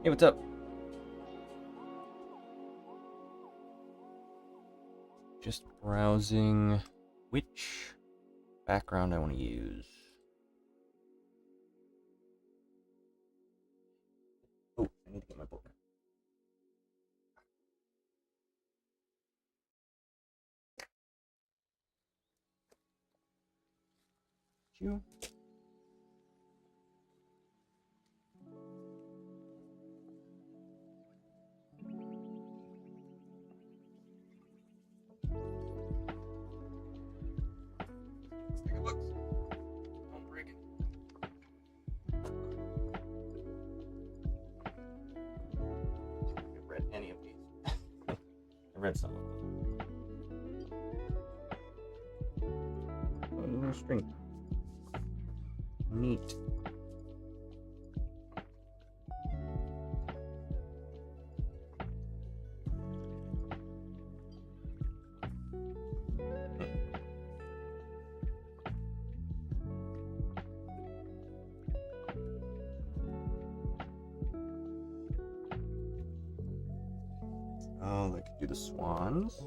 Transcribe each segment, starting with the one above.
Hey, what's up? Just browsing which background I want to use. Oh, I need to get my book. You. Don't break it. I've read any of these. I read some of them. Oh, a little string. Neat. Oh, I could do the swans.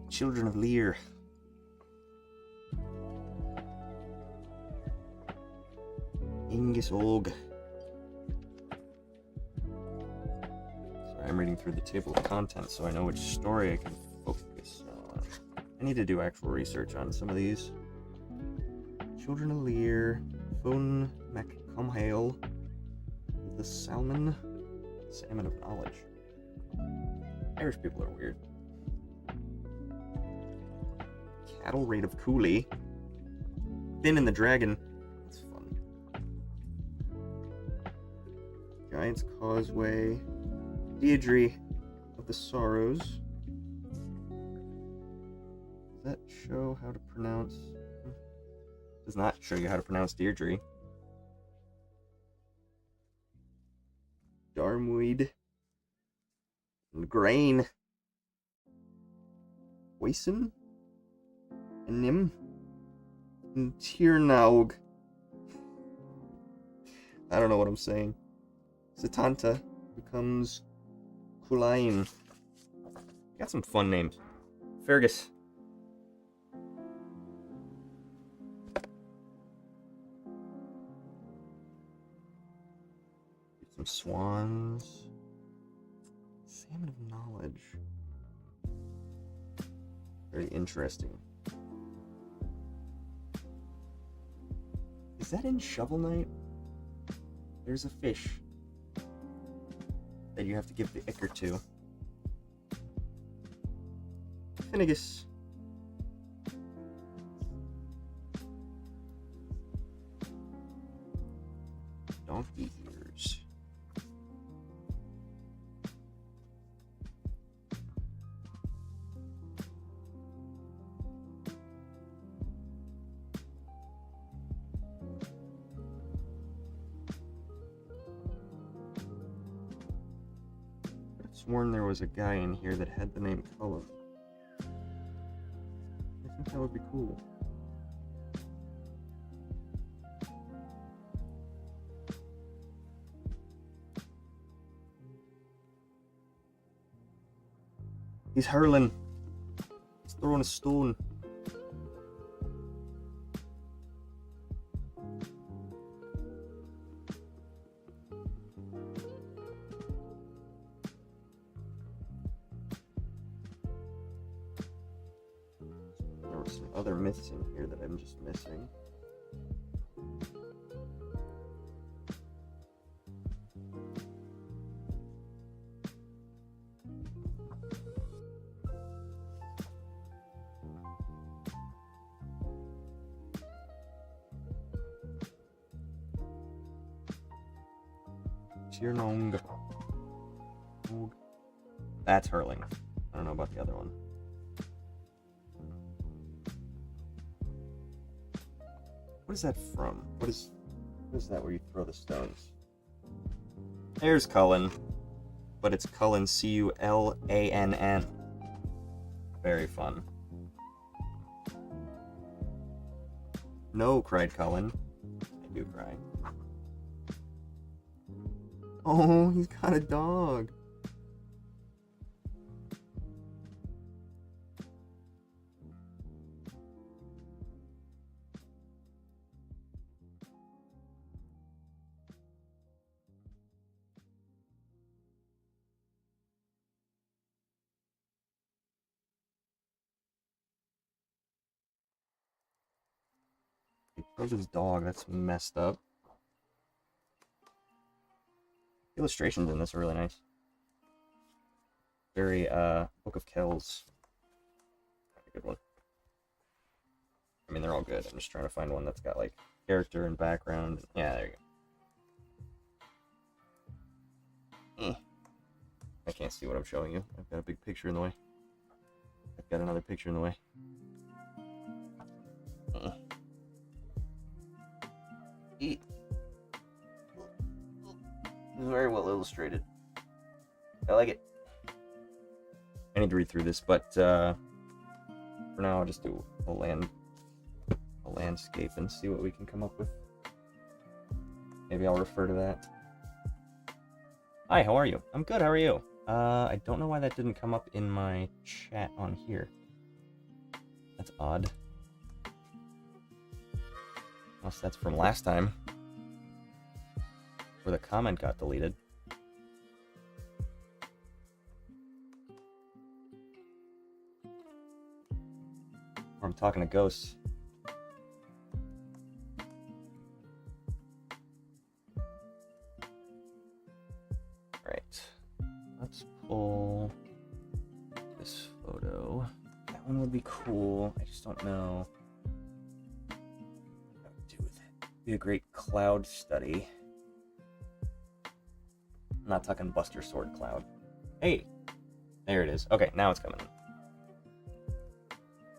Children of Lear. Ingus Og. Sorry, I'm reading through the table of contents so I know which story I can focus on. I need to do actual research on some of these. Children of Lear, Fun MacComhail, the Salmon of Knowledge. Irish people are weird. Cattle Raid of Cooley. Finn and the Dragon. That's fun. Giant's Causeway. Deirdre of the Sorrows. Does that show how to pronounce? Does not show you how to pronounce Deirdre. Darmweed. And Grain. Wason. And Nim. And Tirnaug. I don't know what I'm saying. Satanta becomes Kulain. Got some fun names. Fergus. Some swans. Salmon of Knowledge. Very interesting. Is that in Shovel Knight? There's a fish that you have to give the ichor to. Finnegas. Donkey ears. Sworn there was a guy in here that had the name Cullum. I think that would be cool. He's hurling. He's throwing a stone. There were some other myths in here that I'm just missing. Tirnong. That's hurling. I don't know about the other one. What is that from? What is that where you throw the stones? There's Cullen. But it's Cullen, Culann. Very fun. No, cried Cullen. I do cry. Oh, he's got a dog. He killed his dog. That's messed up. Illustrations in this are really nice. Very, Book of Kells. A good one. I mean, they're all good. I'm just trying to find one that's got, like, character and background. Yeah, there you go. I can't see what I'm showing you. I've got a big picture in the way. I've got another picture in the way. Eat. Very well illustrated. I like it. I need to read through this, but for now I'll just do a landscape and see what we can come up with. Maybe I'll refer to that. Hi, how are you? I'm good, how are you? I don't know why that didn't come up in my chat on here. That's odd. Unless that's from last time, where the comment got deleted. Or I'm talking to ghosts. Right. Let's pull this photo. That one would be cool. I just don't know what I would do with it. Be a great cloud study. I'm not talking Buster Sword cloud. Hey! There it is. Okay, now it's coming in.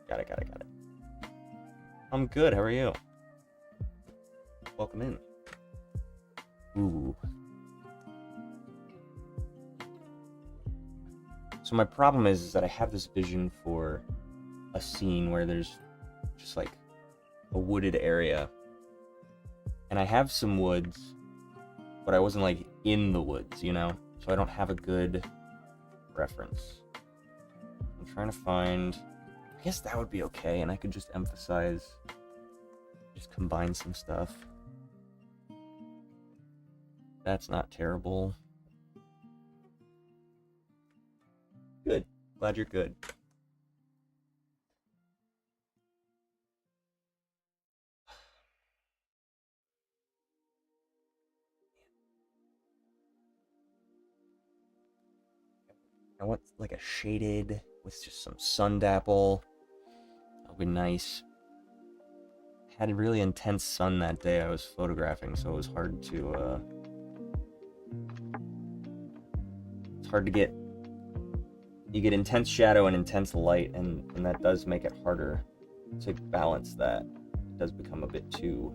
Got it. I'm good, how are you? Welcome in. Ooh. So my problem is that I have this vision for a scene where there's just like a wooded area. And I have some woods, but I wasn't like in the woods, you know? So I don't have a good reference. I'm trying to find... I guess that would be okay, and I could just emphasize... Just combine some stuff. That's not terrible. Good. Glad you're good. I want like a shaded with just some sun dapple. That would be nice. Had a really intense sun that day I was photographing, so it was hard to it's hard to get... You get intense shadow and intense light, and that does make it harder to balance that. It does become a bit too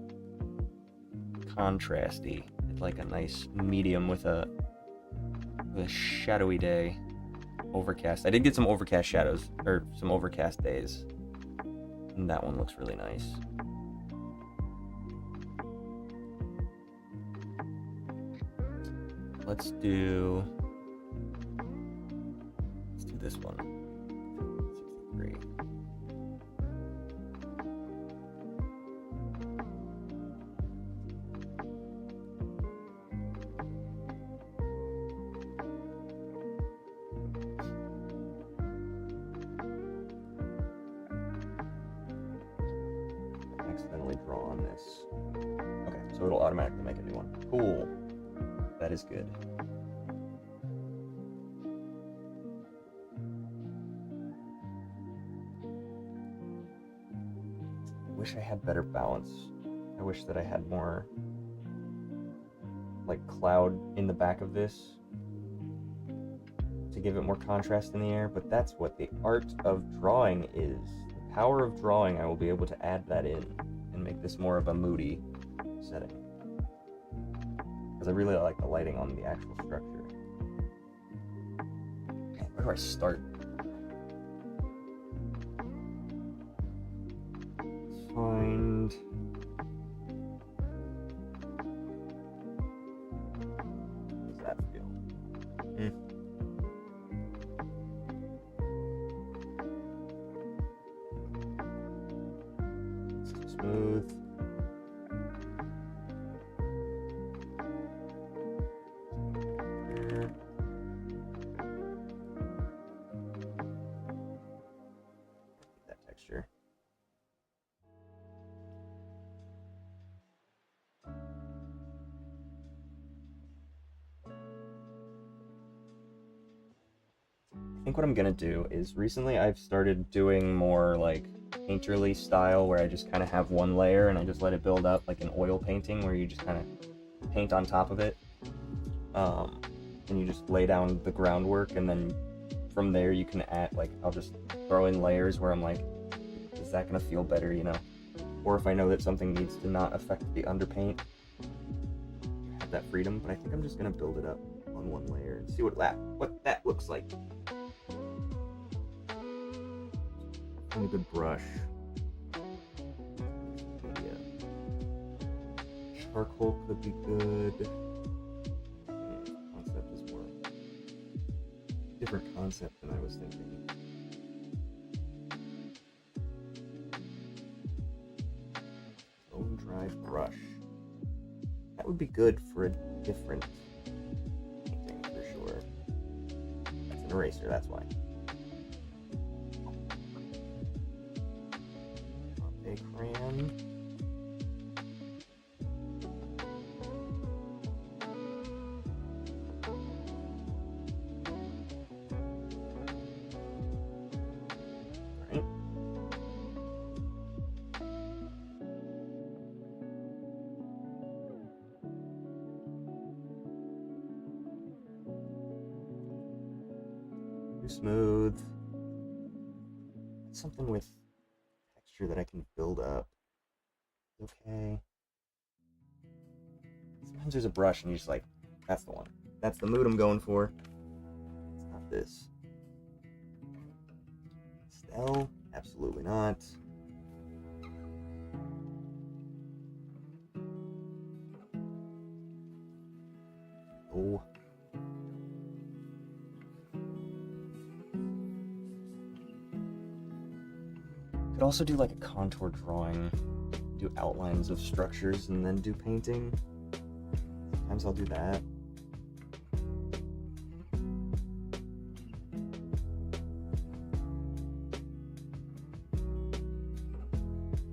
contrasty. It's like a nice medium with a shadowy day. Overcast. I did get some overcast shadows, or some overcast days. And that one looks really nice. Let's do this one. 63. Accidentally draw on this. Okay, so it'll automatically make a new one. Cool. That is good. I wish I had better balance. I wish that I had more like cloud in the back of this to give it more contrast in the air, but that's what the art of drawing is. The power of drawing, I will be able to add that in and make this more of a moody setting. Because I really like the lighting on the actual structure. Where do I start? Let's find... How does that feel? It's too smooth. That texture. I think what I'm gonna do is recently I've started doing more like painterly style where I just kind of have one layer and I just let it build up like an oil painting where you just kind of paint on top of it, and you just lay down the groundwork, and then from there you can add, like, I'll just throw in layers where I'm like, is that gonna feel better, you know? Or if I know that something needs to not affect the underpaint, I have that freedom. But I think I'm just gonna build it up on one layer and see what that looks like. Find a good brush. Yeah. Charcoal could be good. Concept is more different concept than I was thinking. Bone dry brush. That would be good for a different painting for sure. That's an eraser, that's why. A crayon. Right. Too smooth. Something with texture that I can build up. Okay. Sometimes there's a brush and you're just like, that's the one. That's the mood I'm going for. It's not this. Pastel? Absolutely not. Oh. Could also do like a contour drawing, do outlines of structures, and then do painting. Sometimes I'll do that.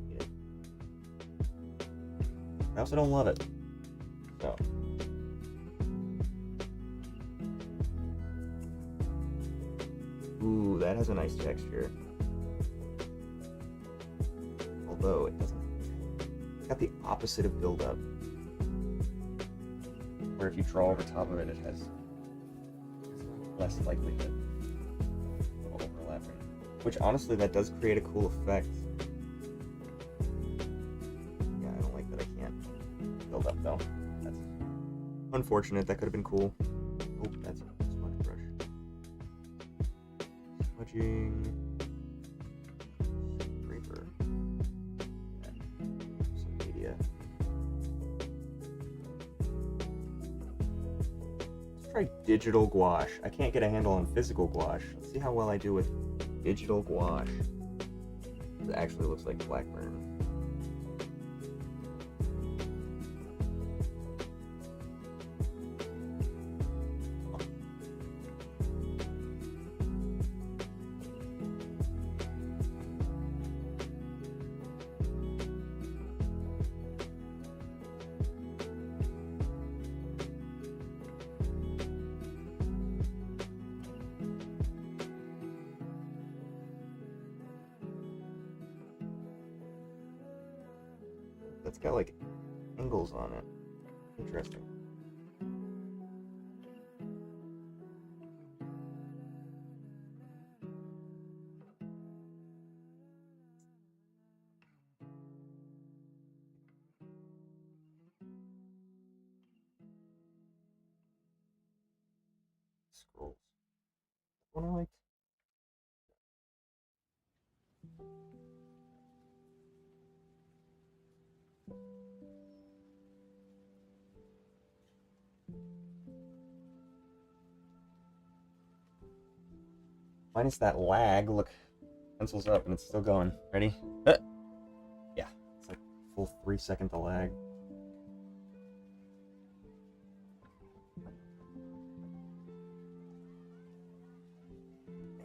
Yeah. I also don't love it. So. Ooh, that has a nice texture. Although it doesn't. It's got the opposite of build-up. Where if you draw over top of it, it has less likelihood of overlapping. Which honestly, that does create a cool effect. Yeah, I don't like that I can't build up though. That's unfortunate. That could have been cool. Oh, that's a smudge brush. Smudging. Scraper. Yeah. Some media. Let's try digital gouache. I can't get a handle on physical gouache. Let's see how well I do with digital gouache. It actually looks like Blackburn. That's got like angles on it. Interesting. one I liked? Minus that lag, look, pencil's up and it's still going. Ready? Yeah, it's like full 3-second lag.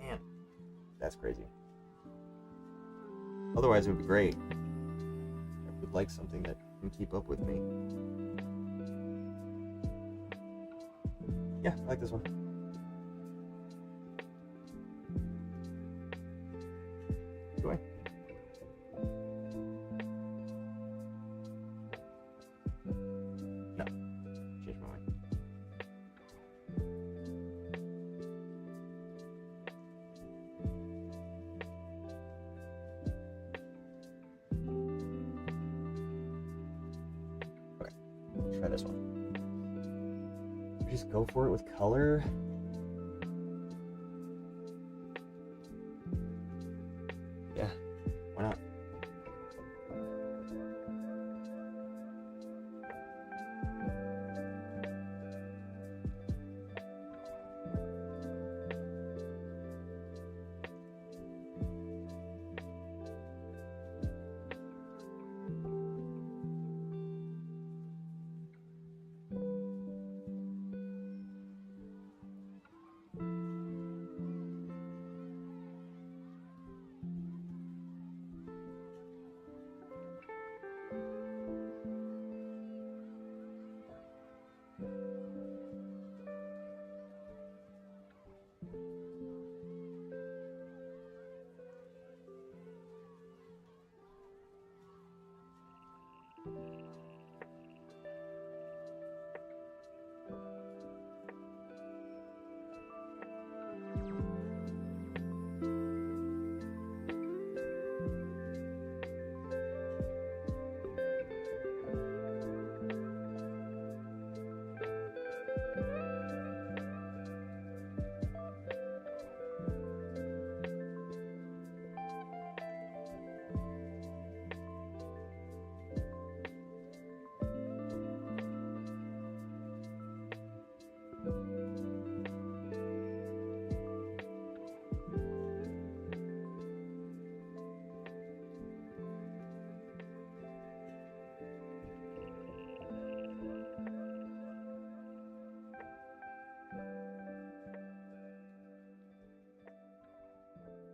Man, that's crazy. Otherwise, it would be great. I would like something that can keep up with me. Yeah, I like this one. Enjoy. No, change my mind. Okay, let's try this one. Just go for it with color. Yeah, why not?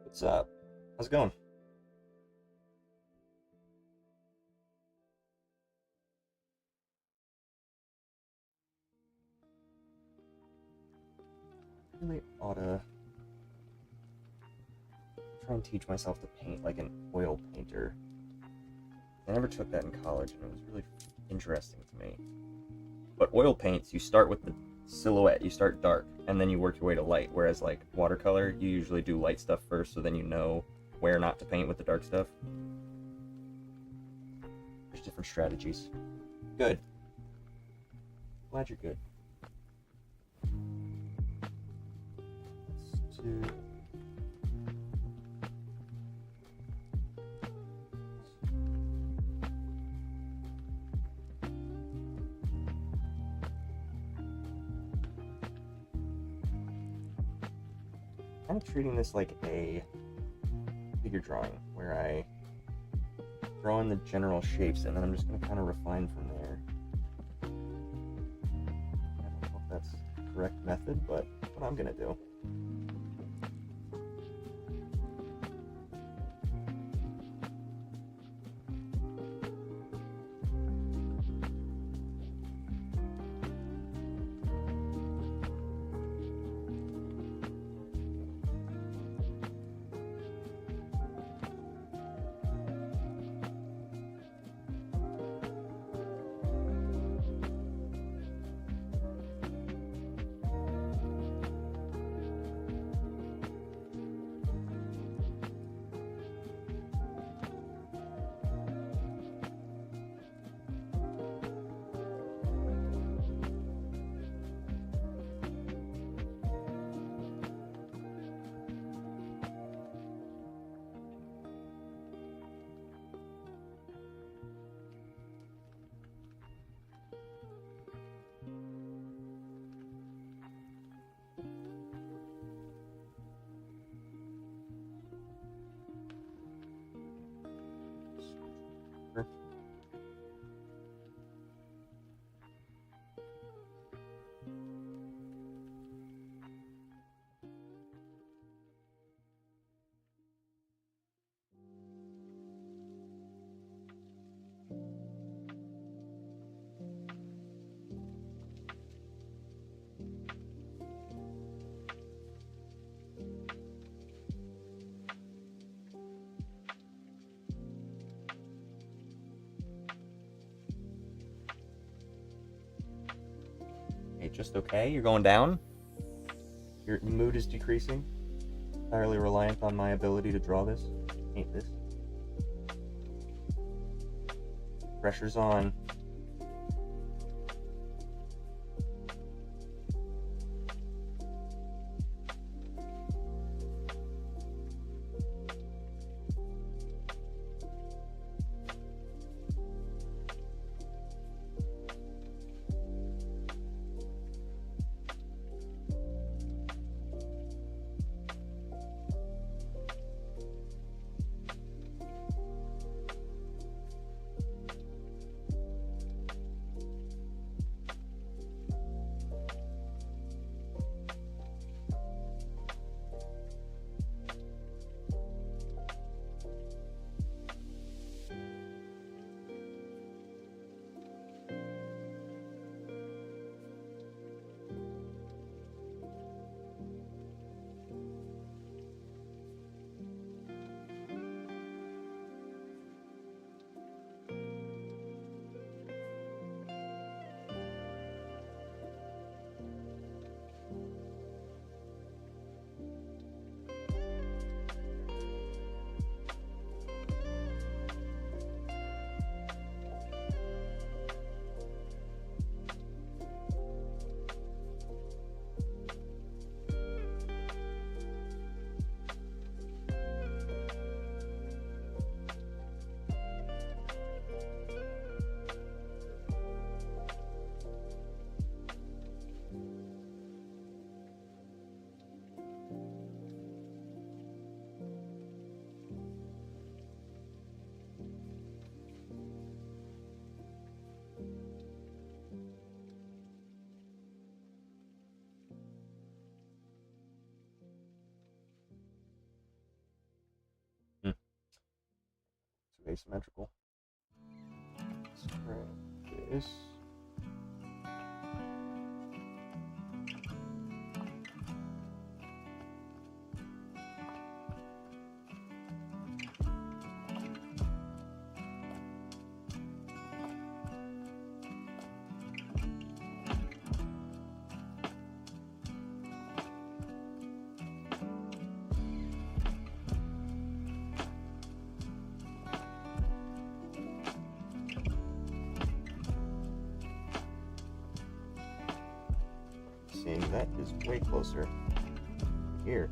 What's up? How's it going? I really oughta try and teach myself to paint like an oil painter. I never took that in college, and it was really interesting to me. But oil paints, you start with the silhouette, you start dark, and then you work your way to light, whereas like watercolor, you usually do light stuff first, so then you know where not to paint with the dark stuff. There's different strategies. Good. Glad you're good. Let's do... I'm treating this like a figure drawing, where I draw in the general shapes, and then I'm just going to kind of refine from there. I don't know if that's the correct method, but that's what I'm going to do. just okay? You're going down? Your mood is decreasing? Entirely reliant on my ability to draw this? Paint this? Pressure's on. Asymmetrical. Spread this. Seeing that is way closer here.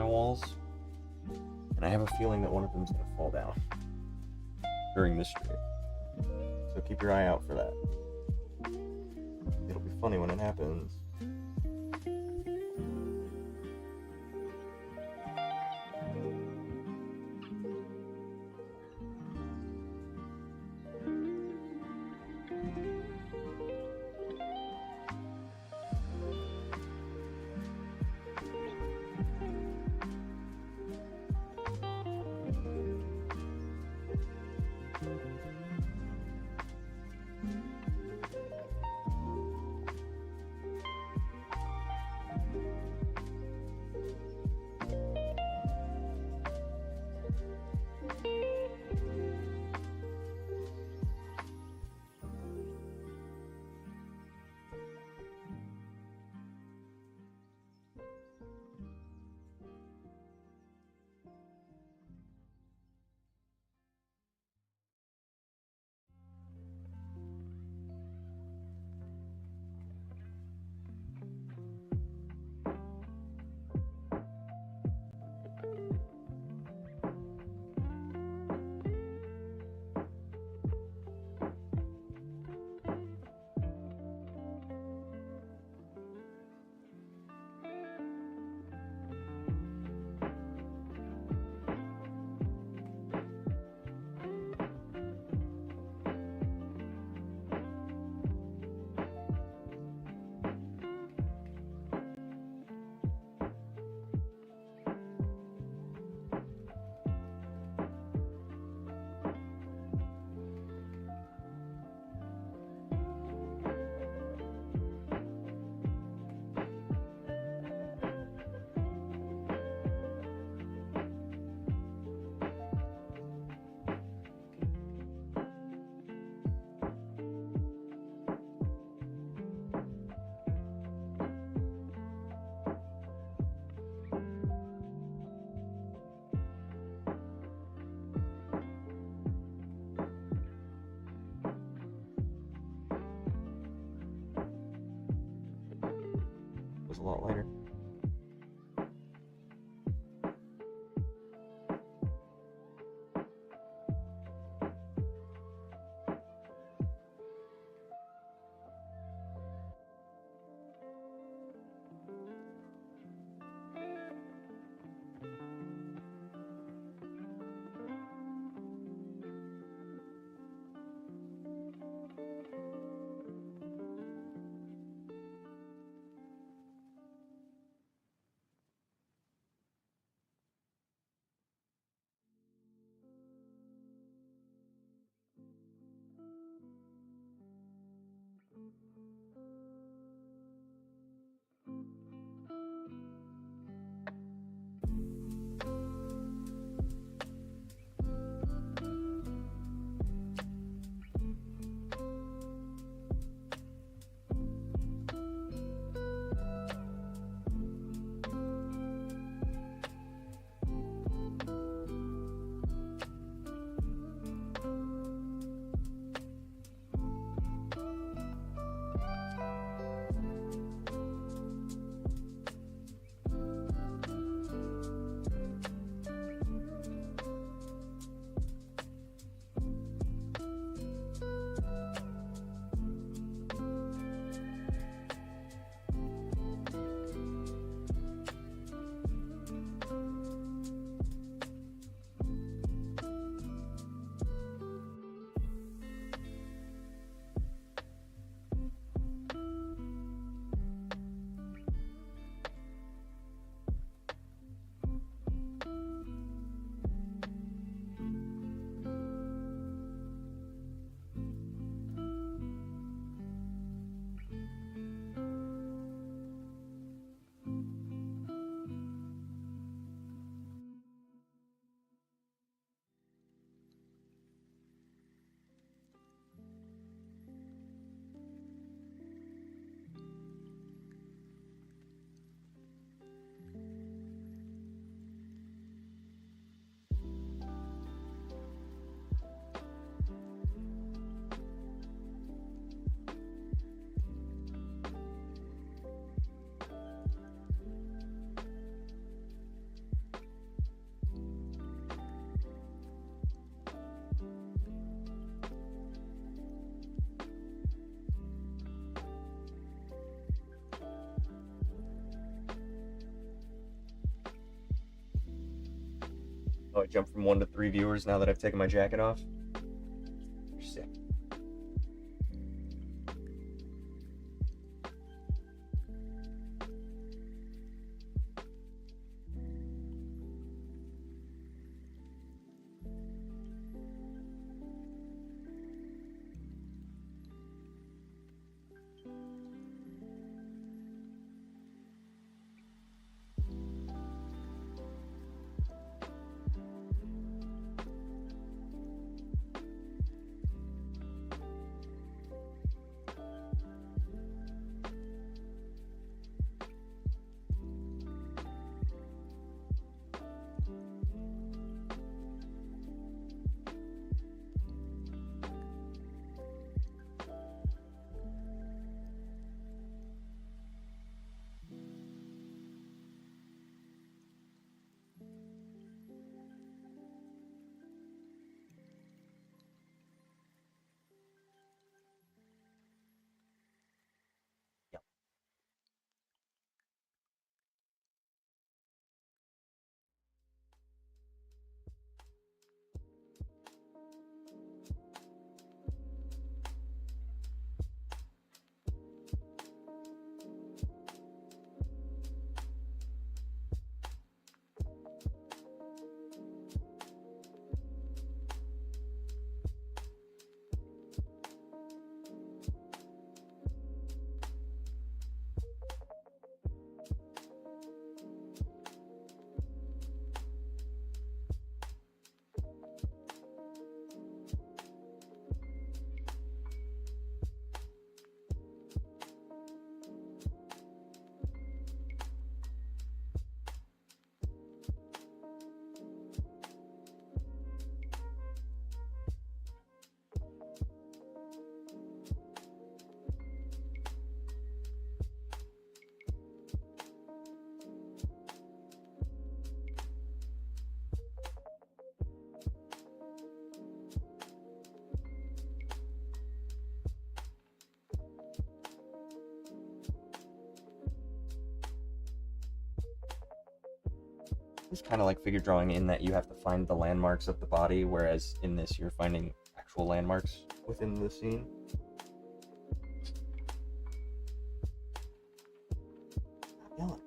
my walls, and I have a feeling that one of them is going to fall down during this stream. So keep your eye out for that. It'll be funny when it happens. A lot lighter. I jump from 1 to 3 viewers now that I've taken my jacket off. Sick. It's kind of like figure drawing in that you have to find the landmarks of the body, whereas in this you're finding actual landmarks within the scene. Stop yelling.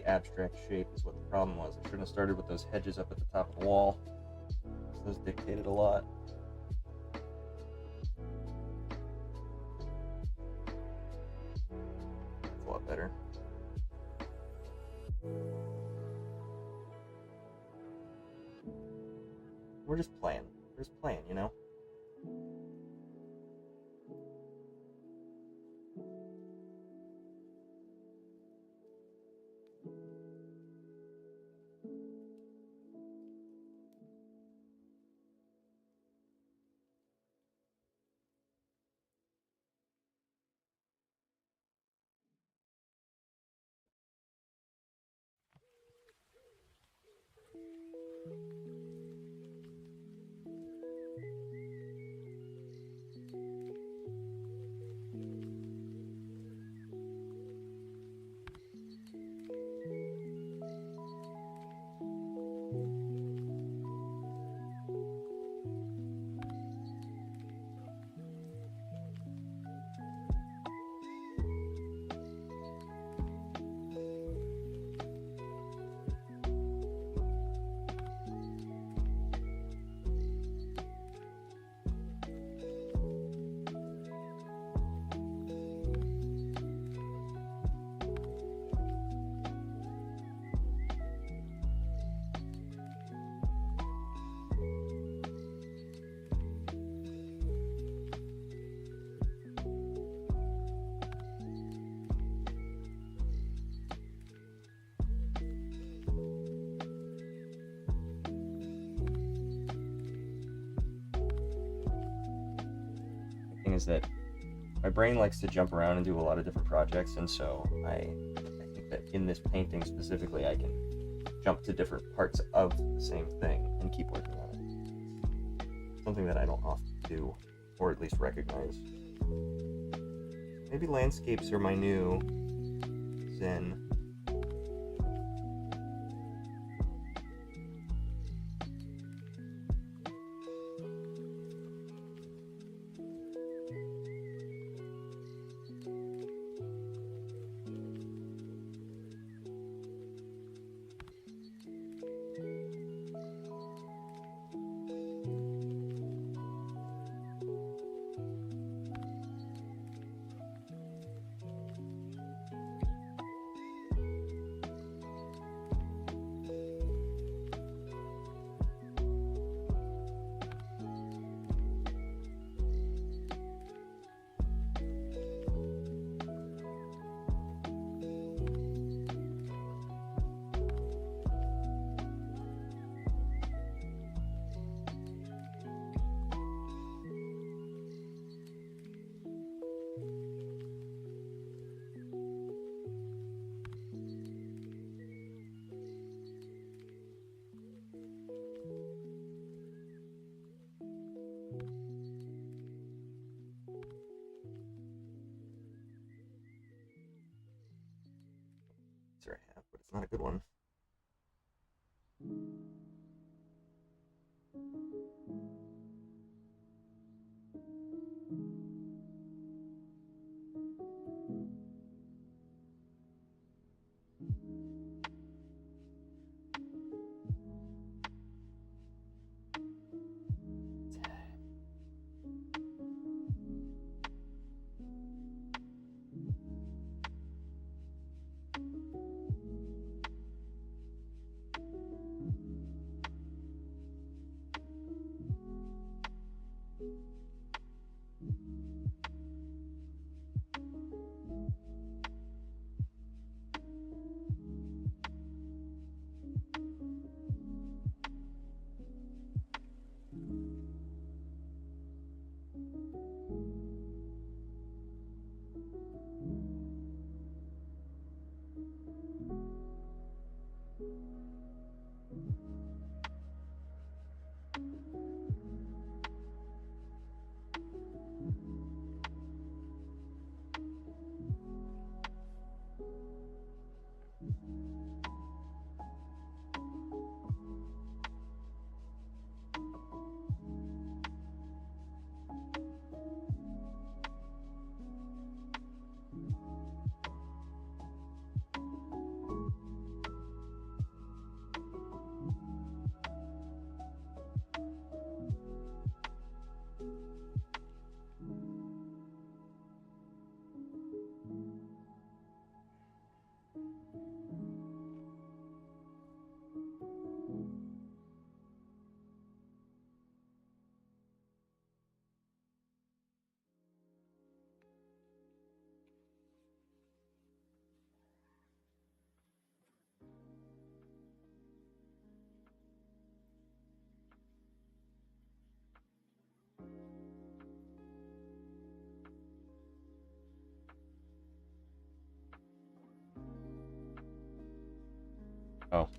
abstract shape is what the problem was. I shouldn't have started with those hedges up at the top of the wall. Those dictated a lot. That's a lot better. We're just playing. We're just playing, you know? Is that my brain likes to jump around and do a lot of different projects, and so I think that in this painting specifically I can jump to different parts of the same thing and keep working on it. Something that I don't often do, or at least recognize. Maybe landscapes are my new zen. I have, but it's not a good one. Oh,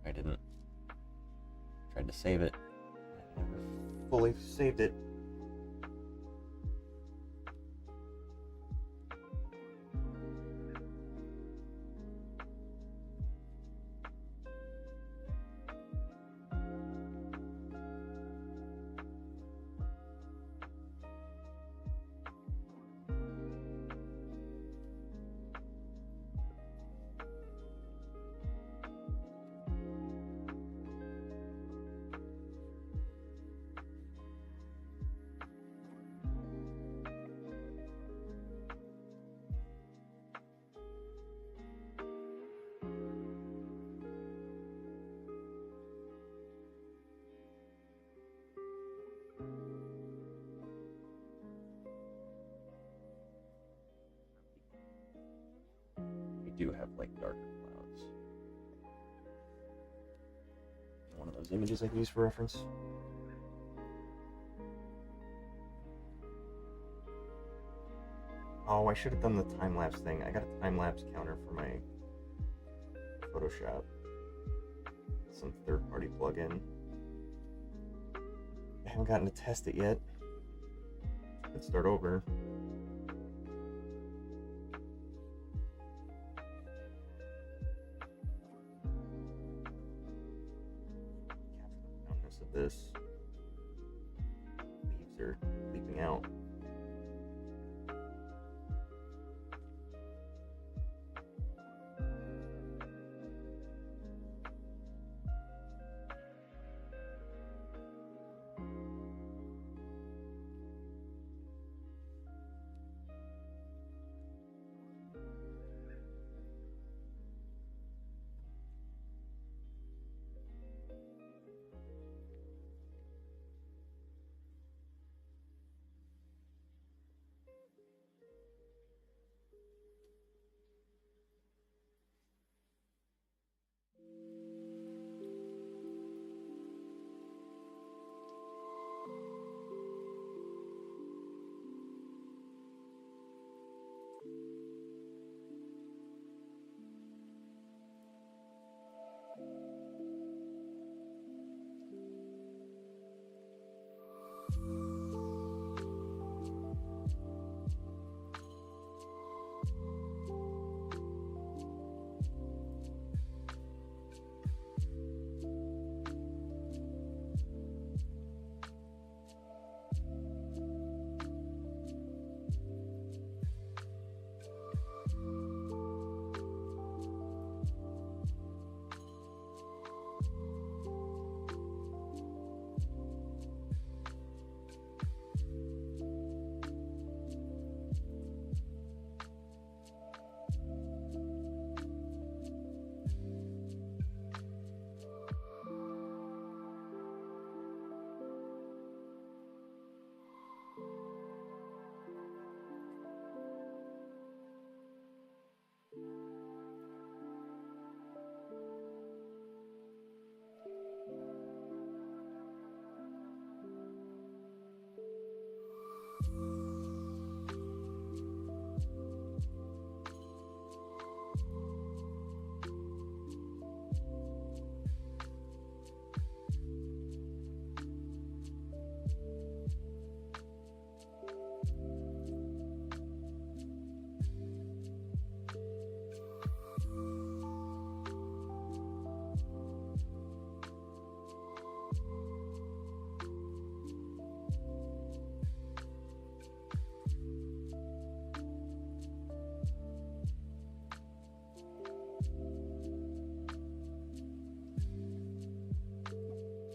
I didn't. Tried to save it. I never fully saved it. We do have like darker clouds. One of those images I can use for reference. Oh, I should have done the time-lapse thing. I got a time-lapse counter for my Photoshop. Some third-party plugin. I haven't gotten to test it yet. Let's start over. Capture the roundness of this. Leaves are leaping out.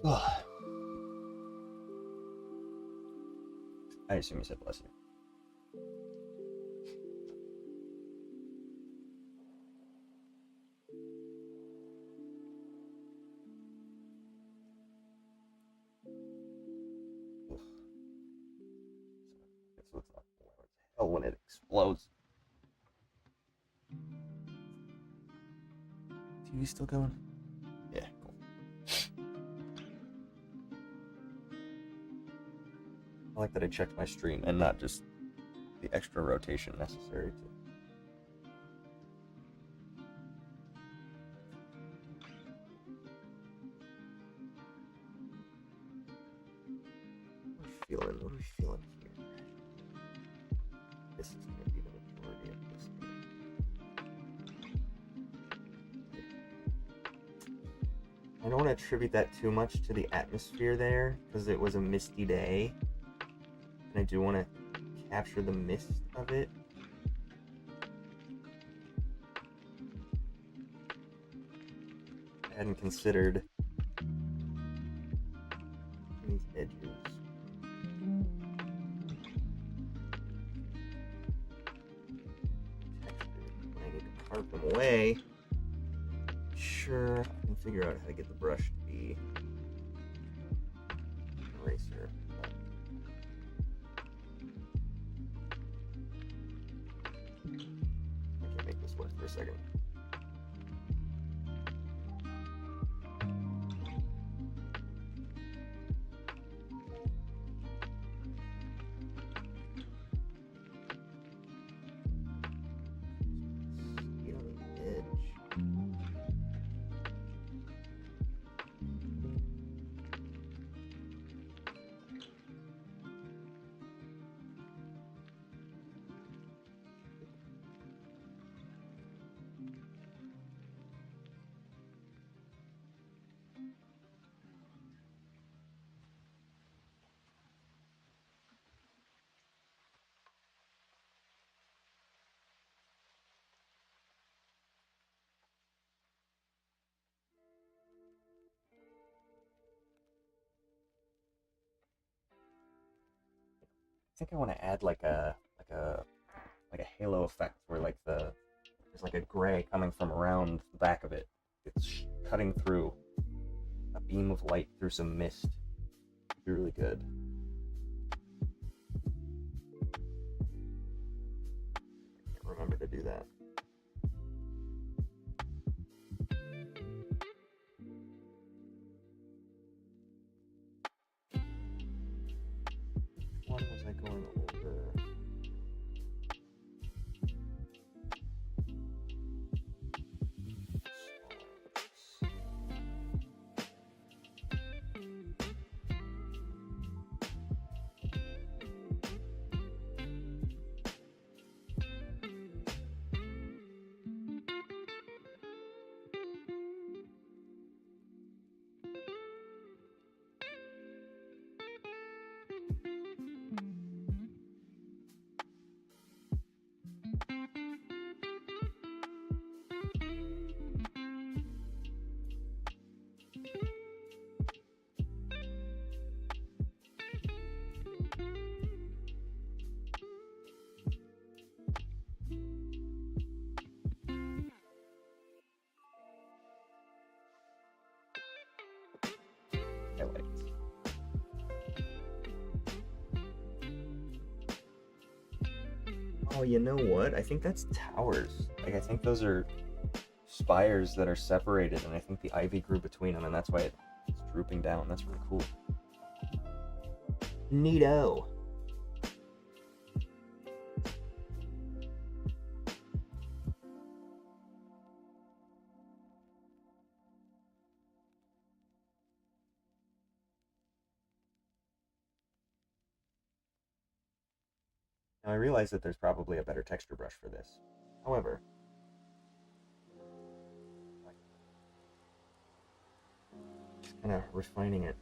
Ugh. I assume you said bless you. Ugh. This looks like hell when it explodes. TV still going? Yeah, cool. I like that I checked my stream and not just the extra rotation necessary to I don't want to attribute that too much to the atmosphere there, because it was a misty day. And I do want to capture the mist of it. I hadn't considered these edges. I need to carve them away. Sure, I can figure out how to get the brush to be an eraser. I can't make this work for a second. I think I want to add like a halo effect where like there's like a gray coming from around the back of it. It's cutting through a beam of light through some mist. It'd be really good. I can't remember to do that. What was I going over? Oh, you know what? I think that's towers. Like, I think those are spires that are separated, and I think the ivy grew between them, and that's why it's drooping down. That's really cool. Neato. Now I realize that there's probably a better texture brush for this. However, just kind of refining it.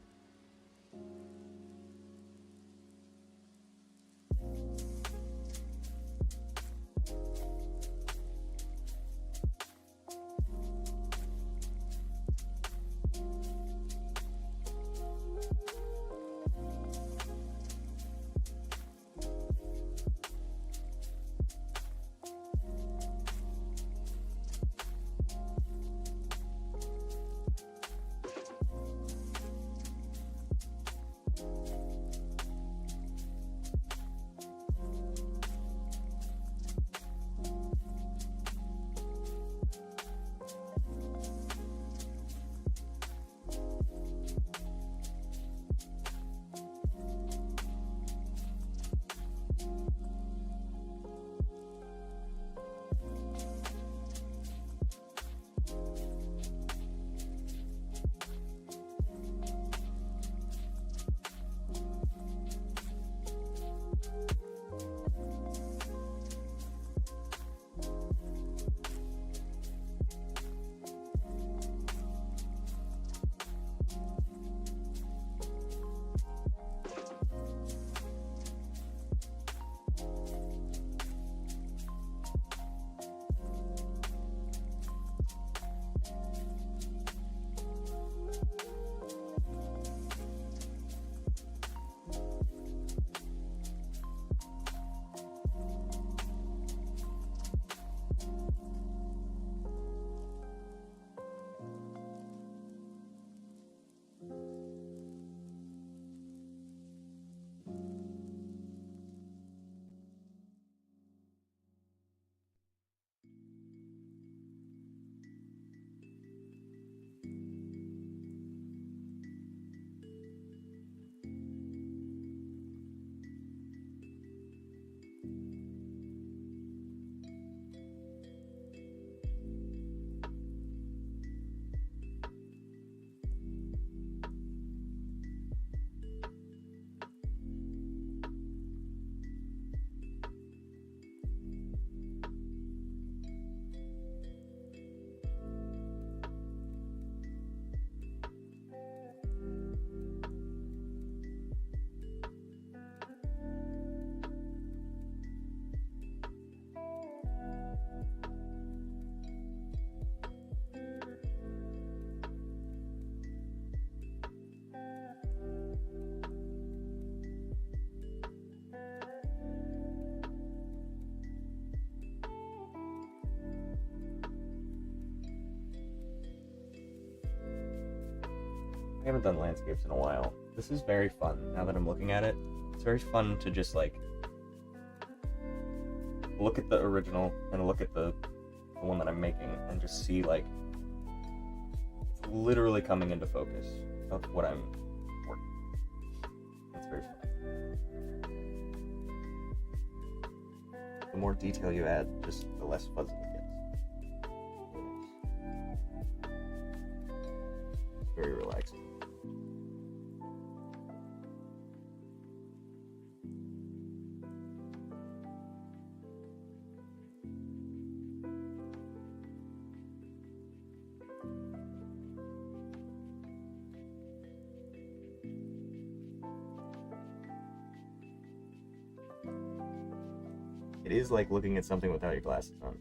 I haven't done landscapes in a while. This is very fun, now that I'm looking at it. It's very fun to just, like, look at the original and look at the one that I'm making and just see, like, it's literally coming into focus of what I'm working. That's very fun. The more detail you add, just the less fuzzy it gets. It's very relaxing. It is like looking at something without your glasses on.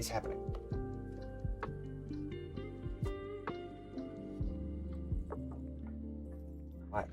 is happening? Why?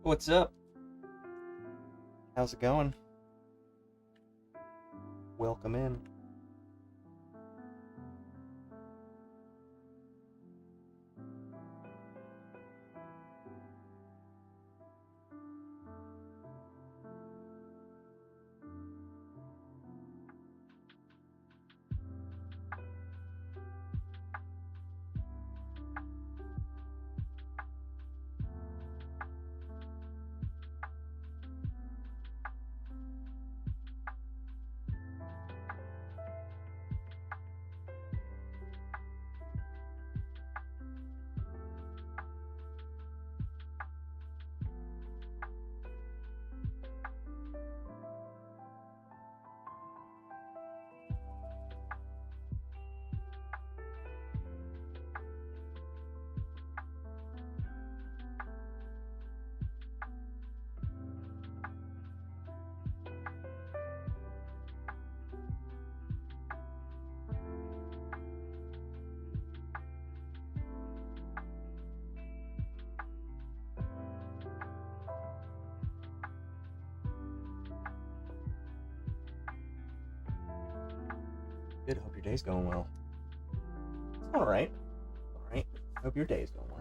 what's up? How's it going? Welcome in. Good. Hope your day's going well. It's all right. All right. Hope your day's going well.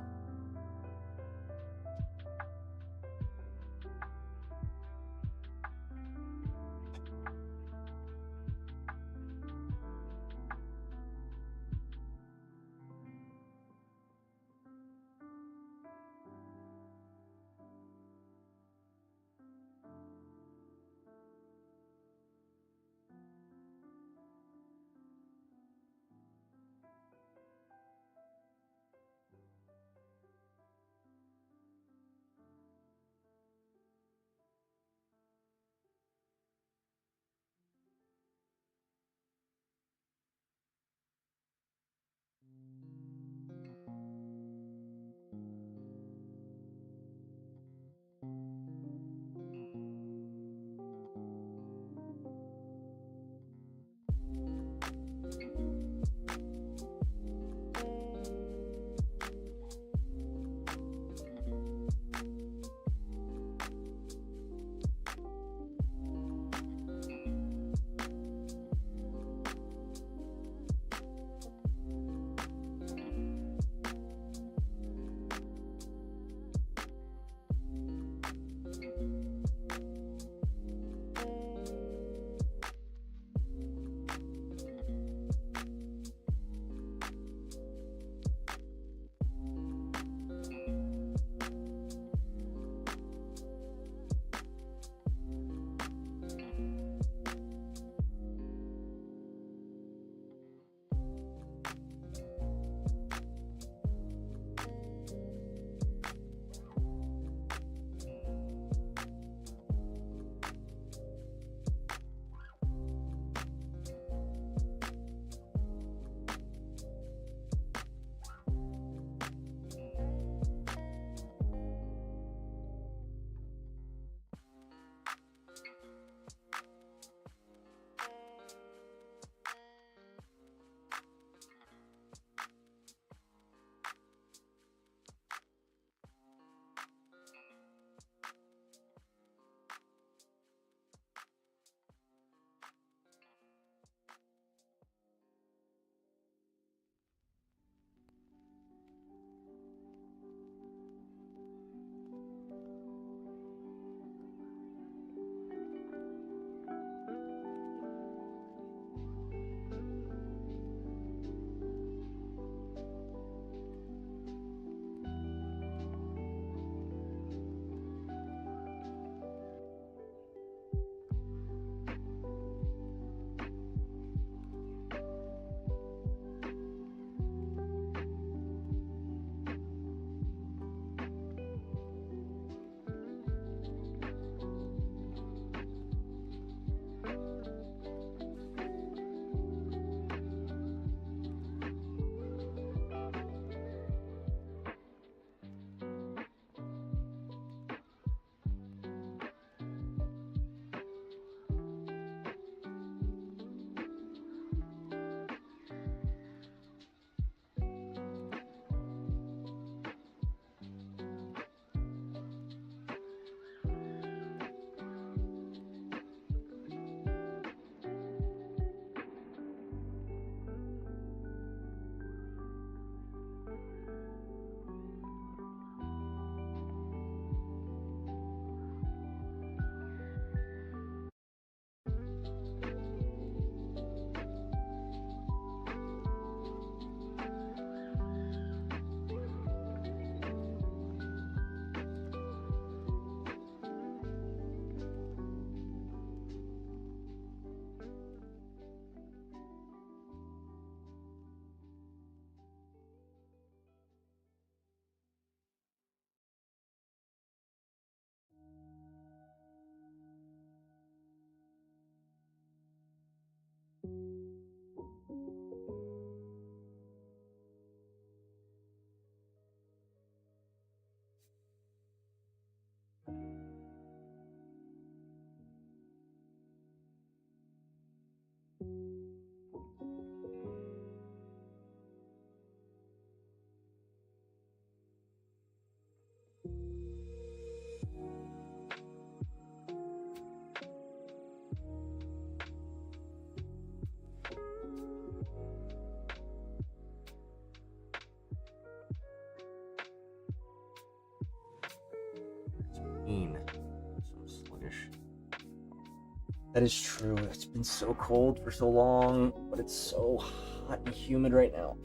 That is true. It's been so cold for so long, but it's so hot and humid right now.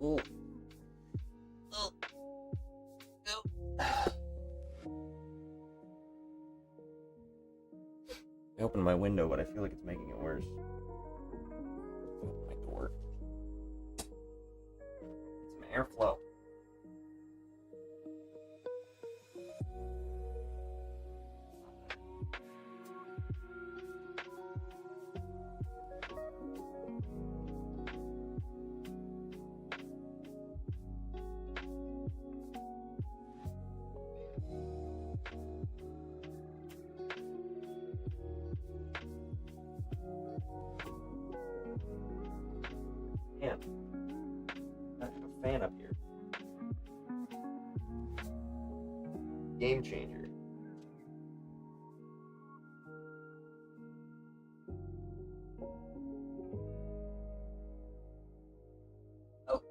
Ooh. Oh. No. I opened my window, but I feel like it's making it worse. Open my door. Get some airflow. Man, I have a fan up here. Game changer. Oh.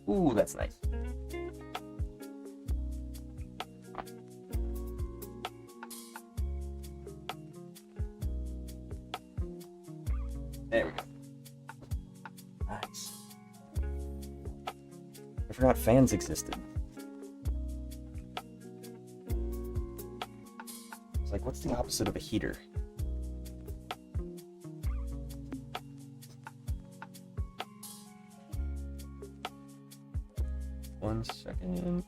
Ooh, that's nice. There we go. Nice. I forgot fans existed. It's like, what's the opposite of a heater? One second.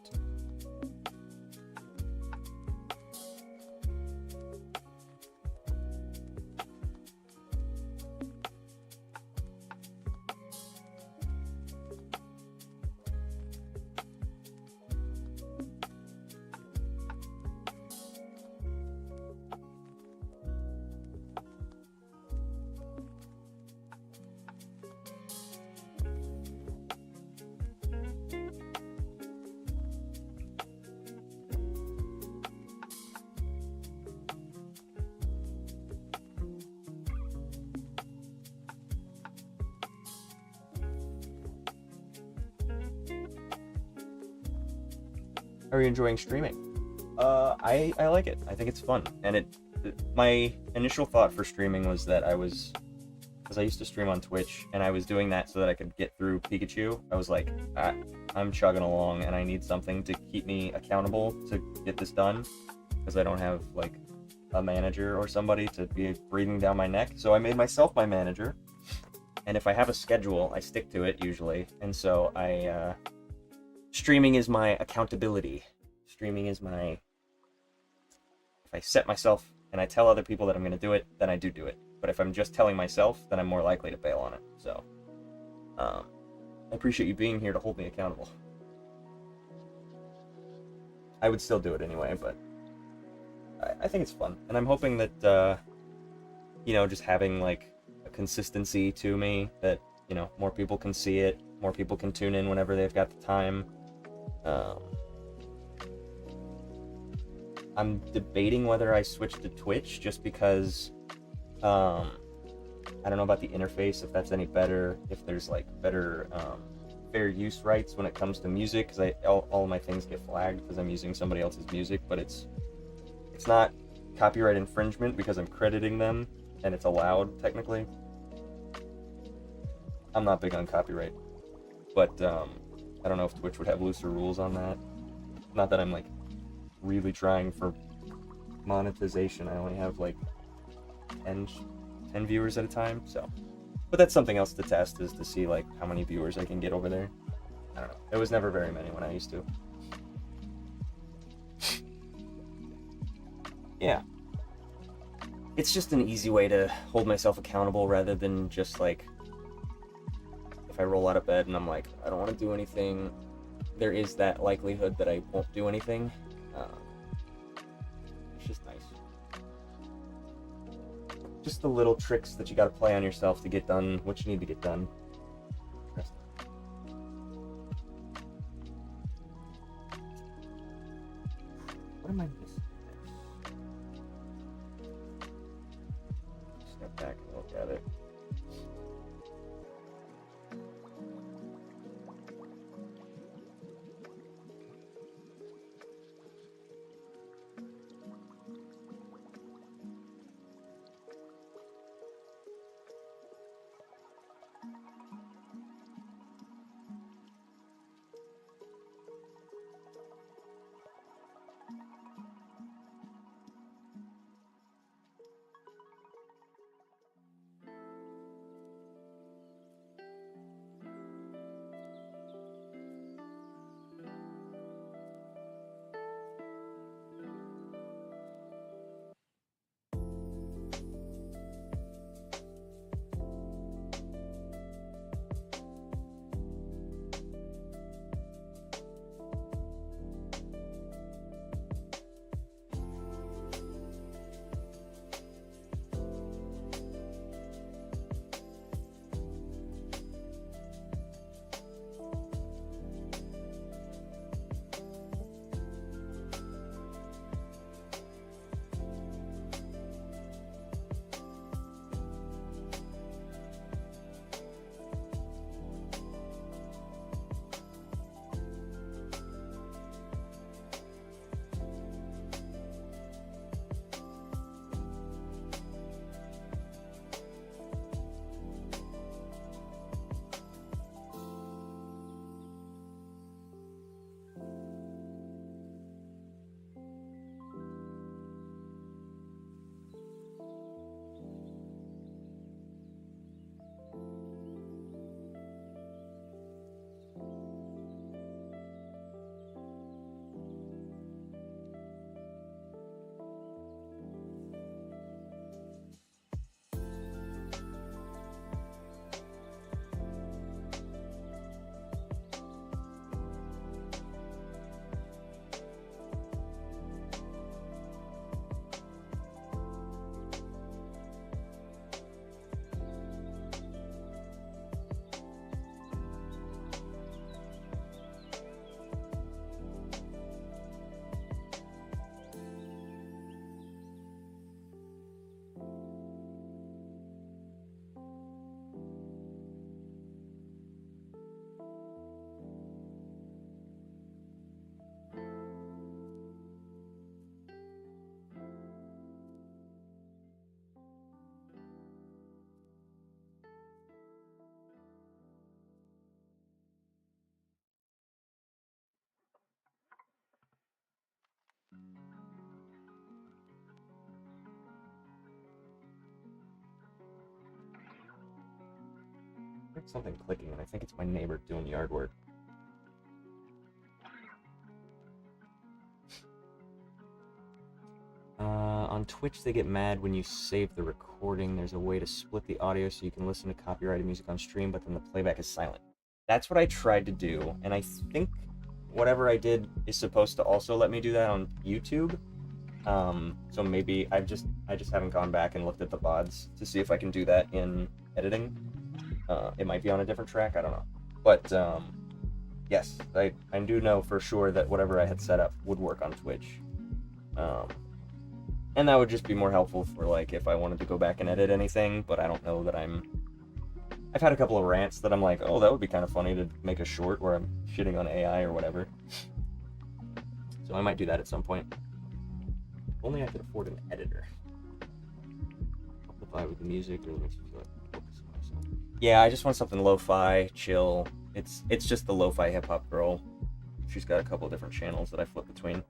Are you enjoying streaming? I like it. I think it's fun, and my initial thought for streaming was that because I used to stream on Twitch, and I was doing that so that I could get through Pikachu. I was like, I'm chugging along, and I need something to keep me accountable to get this done, because I don't have like a manager or somebody to be breathing down my neck. So I made myself my manager, and if I have a schedule, I stick to it usually, and so streaming is my accountability. Streaming is my... If I set myself and I tell other people that I'm going to do it, then I do it. But if I'm just telling myself, then I'm more likely to bail on it. So, I appreciate you being here to hold me accountable. I would still do it anyway, but I think it's fun. And I'm hoping that, just having, like, a consistency to me, that, more people can see it, more people can tune in whenever they've got the time. I'm debating whether I switch to Twitch just because I don't know about the interface, if that's any better, if there's like better fair use rights when it comes to music, because all of my things get flagged because I'm using somebody else's music, but it's not copyright infringement because I'm crediting them and it's allowed technically. I'm not big on copyright, but I don't know if Twitch would have looser rules on that. Not that I'm like really trying for monetization. I only have like 10 viewers at a time, so. But that's something else to test, is to see like how many viewers I can get over there. I don't know. It was never very many when I used to. Yeah. It's just an easy way to hold myself accountable rather than just like, if I roll out of bed and I'm like, I don't want to do anything, there is that likelihood that I won't do anything. just the little tricks that you got to play on yourself to get done what you need to get done. What am I missing? Step back and look at it. I heard something clicking, and I think it's my neighbor doing yard work. On Twitch, they get mad when you save the recording. There's a way to split the audio so you can listen to copyrighted music on stream, but then the playback is silent. That's what I tried to do, and I think whatever I did is supposed to also let me do that on YouTube. So maybe I just haven't gone back and looked at the VODs to see if I can do that in editing. It might be on a different track, I don't know. But yes, I do know for sure that whatever I had set up would work on Twitch. And that would just be more helpful for like if I wanted to go back and edit anything, but I don't know that I've had a couple of rants that I'm like, oh, that would be kind of funny to make a short where I'm shitting on AI or whatever. So I might do that at some point. If only I could afford an editor. Amplify with the music really makes me feel like focusing on myself. Yeah, I just want something lo-fi, chill. It's just the lo-fi hip-hop girl. She's got a couple of different channels that I flip between.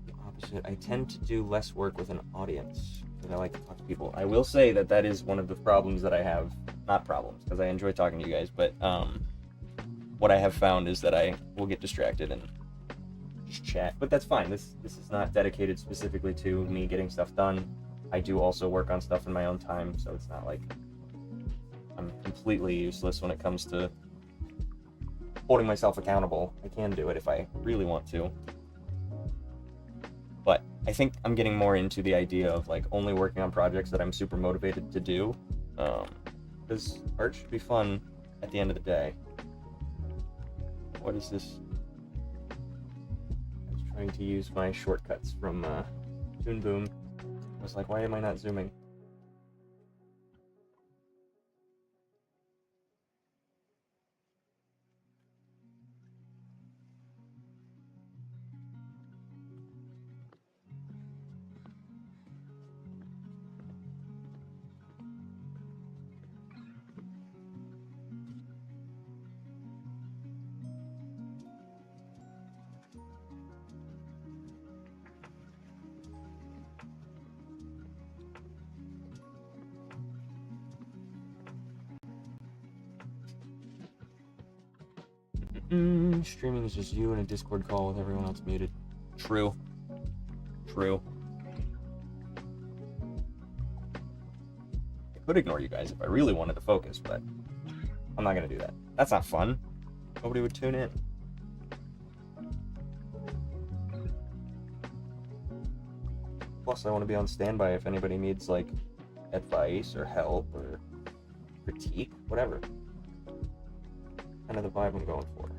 The opposite, I tend to do less work with an audience because I like to talk to people. I will say that that is one of the problems that I have. Not problems, because I enjoy talking to you guys, but what I have found is that I will get distracted and just chat. But that's fine. This is not dedicated specifically to me getting stuff done. I do also work on stuff in my own time, so it's not like I'm completely useless when it comes to holding myself accountable. I can do it if I really want to. But I think I'm getting more into the idea of like only working on projects that I'm super motivated to do, because art should be fun at the end of the day. What is this? I was trying to use my shortcuts from Toon Boom. I was like, why am I not zooming? Streaming is just you in a Discord call with everyone else muted. True. True. I could ignore you guys if I really wanted to focus, but I'm not gonna do that. That's not fun. Nobody would tune in. Plus, I want to be on standby if anybody needs, like, advice or help or critique, whatever. Kind of the vibe I'm going for.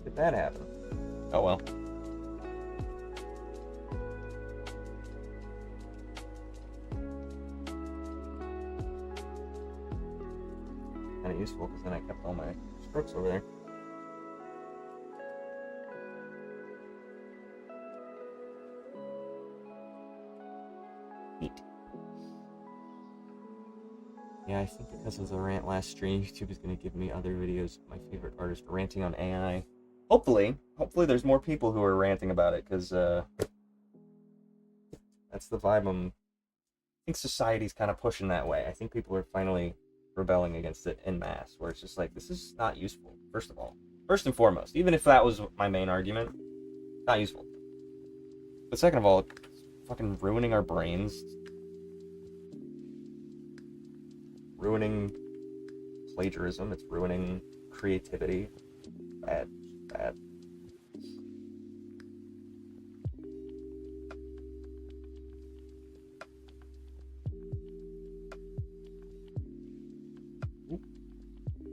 Did that happen? Oh well. Kind of useful because then I kept all my strokes over there. Neat. Yeah, I think because of the rant last stream, YouTube is going to give me other videos of my favorite artist ranting on AI. Hopefully there's more people who are ranting about it, because that's the vibe I think society's kind of pushing that way. I think people are finally rebelling against it en masse, where it's just like, this is not useful, first of all. First and foremost, even if that was my main argument, not useful. But second of all, it's fucking ruining our brains. Ruining plagiarism, it's ruining creativity. Bad.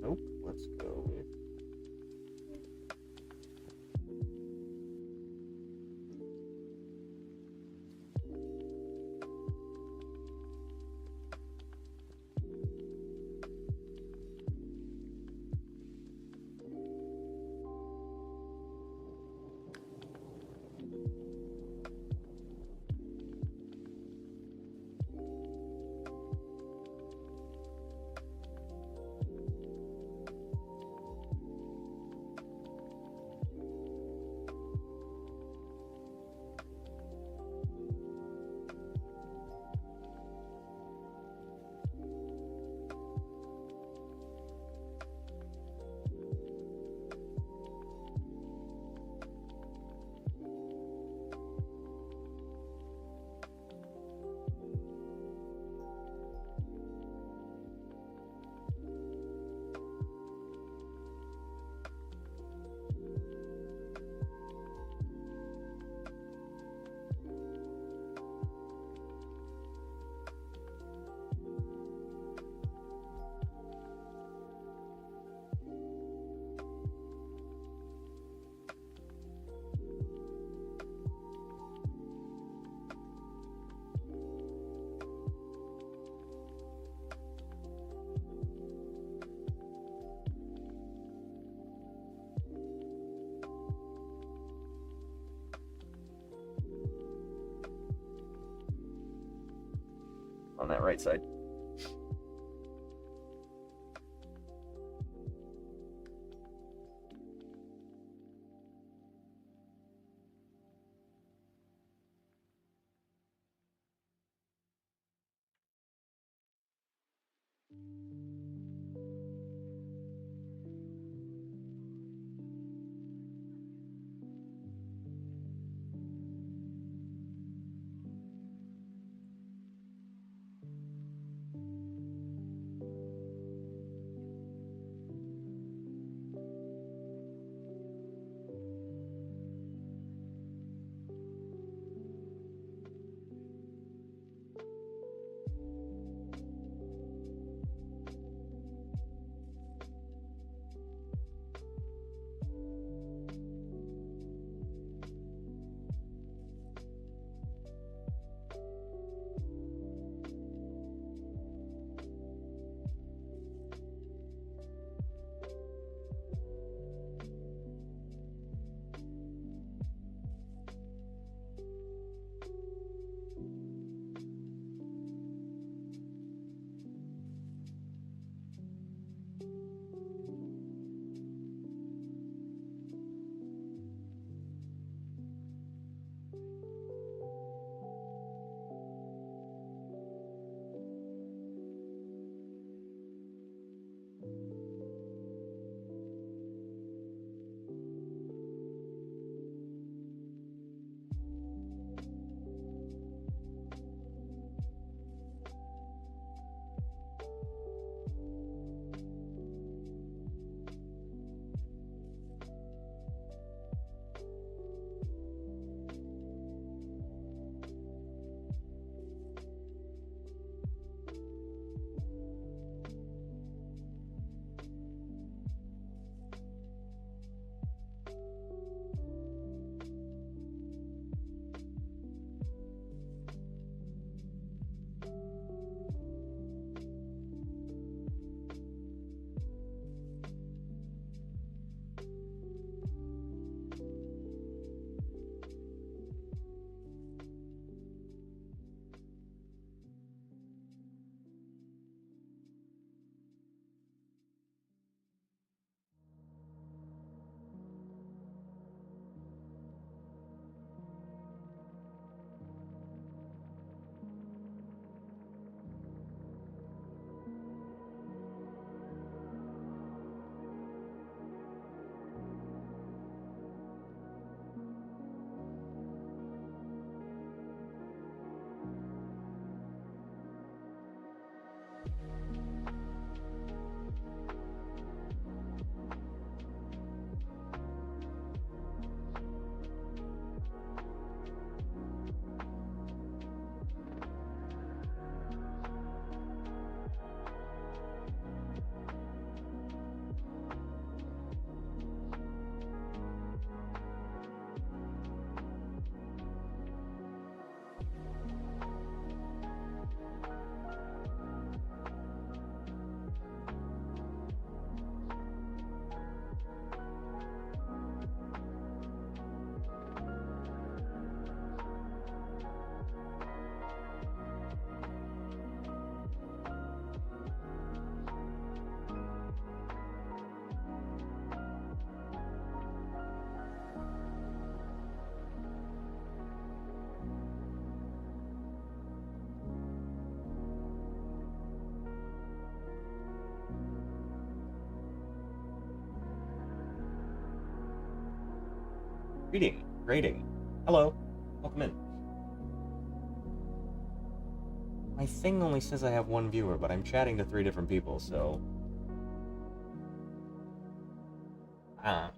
Nope, let's go with... on that right side. Greeting. Hello. Welcome in. My thing only says I have one viewer, but I'm chatting to 3 different people, so... Ah.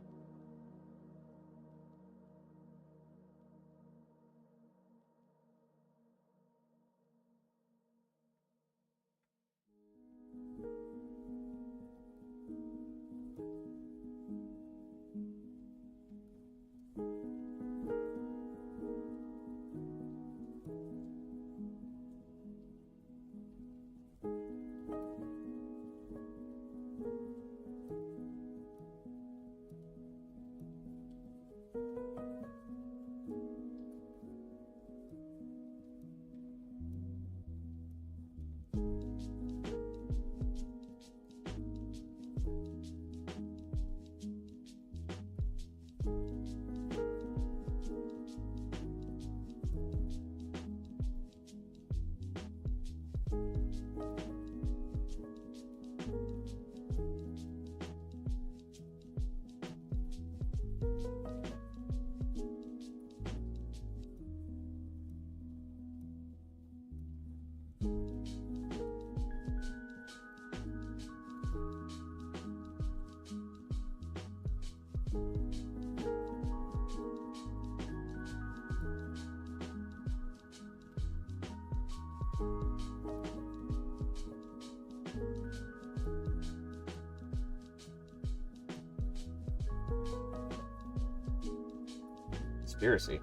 conspiracy.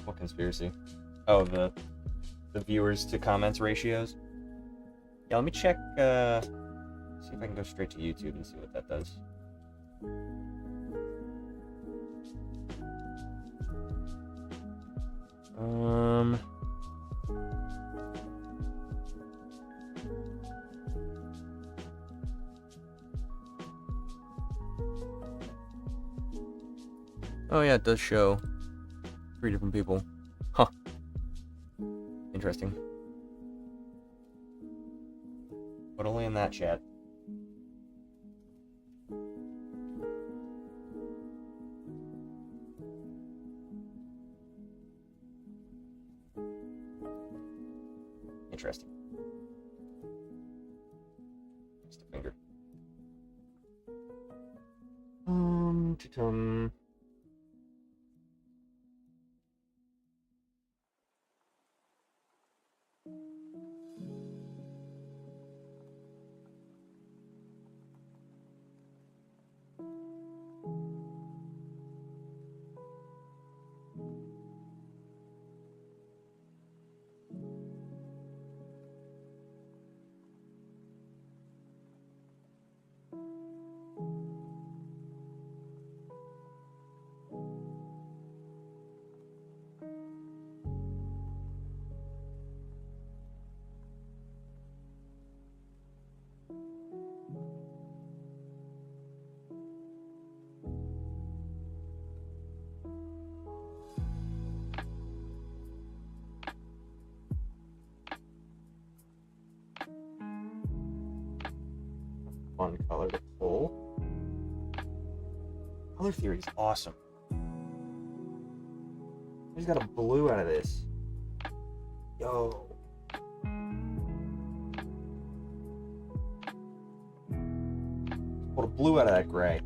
What conspiracy? Oh, the viewers to comments ratios. Yeah, let me check. See if I can go straight to YouTube and see what that does. Oh yeah, it does show 3 different people. Huh. Interesting. But only in that chat. Interesting. Just a finger. Ta-tum. Fun color to pull. Color theory is awesome. I just got a blue out of this. Yo. Pulled a blue out of that gray.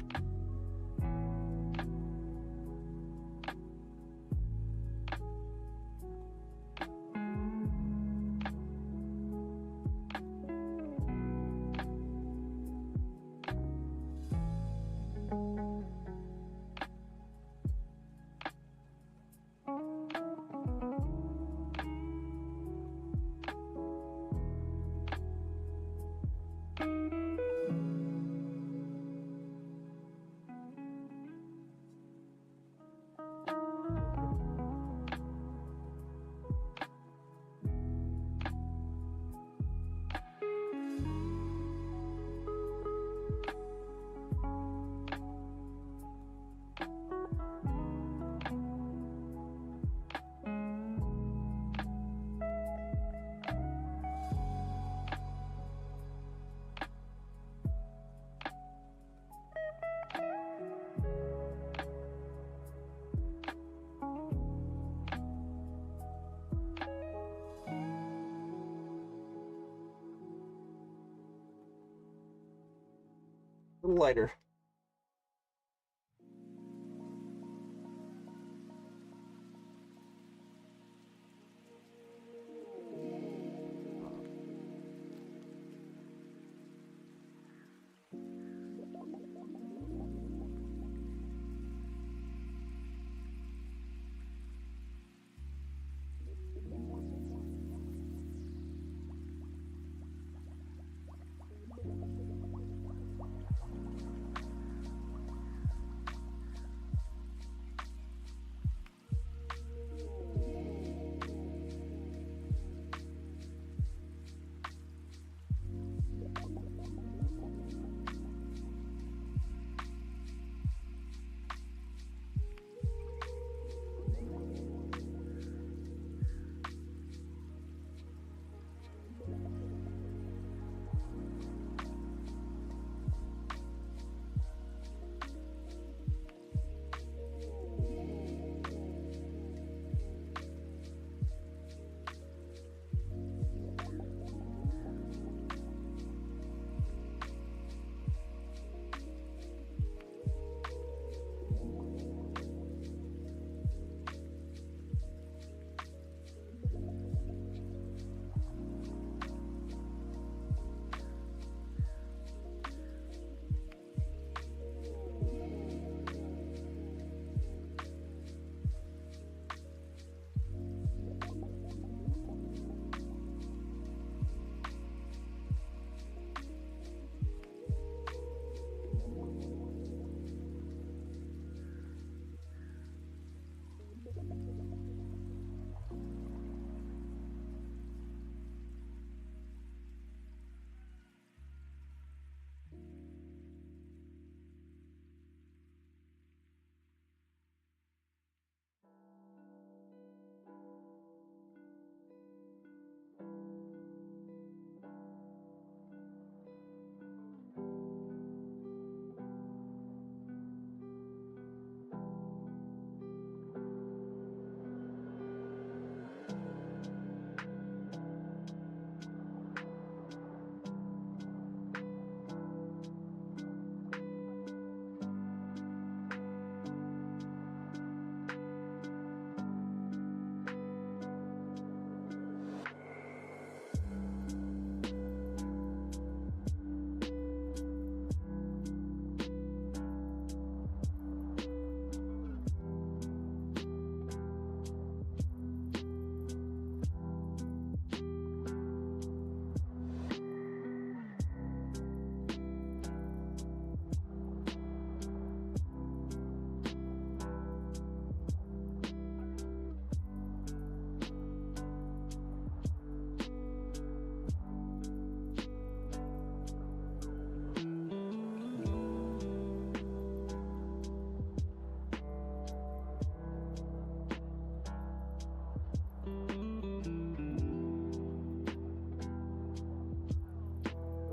A little lighter.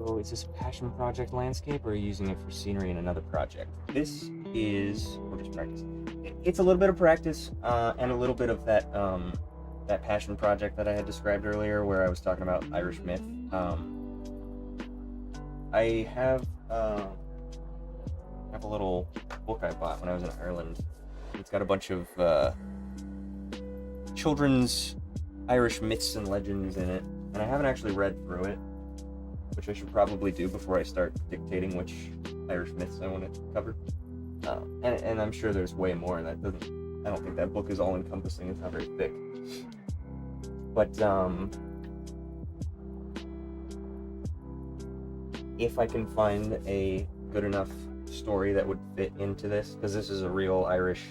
So is this a passion project landscape, or are you using it for scenery in another project? This is, or just practice. It's a little bit of practice, and a little bit of that passion project that I had described earlier, where I was talking about Irish myth. I have a little book I bought when I was in Ireland. It's got a bunch of children's Irish myths and legends in it, and I haven't actually read through it, which I should probably do before I start dictating which Irish myths I want to cover. And I'm sure there's way more. I don't think that book is all encompassing. It's not very thick. But if I can find a good enough story that would fit into this, because this is a real Irish,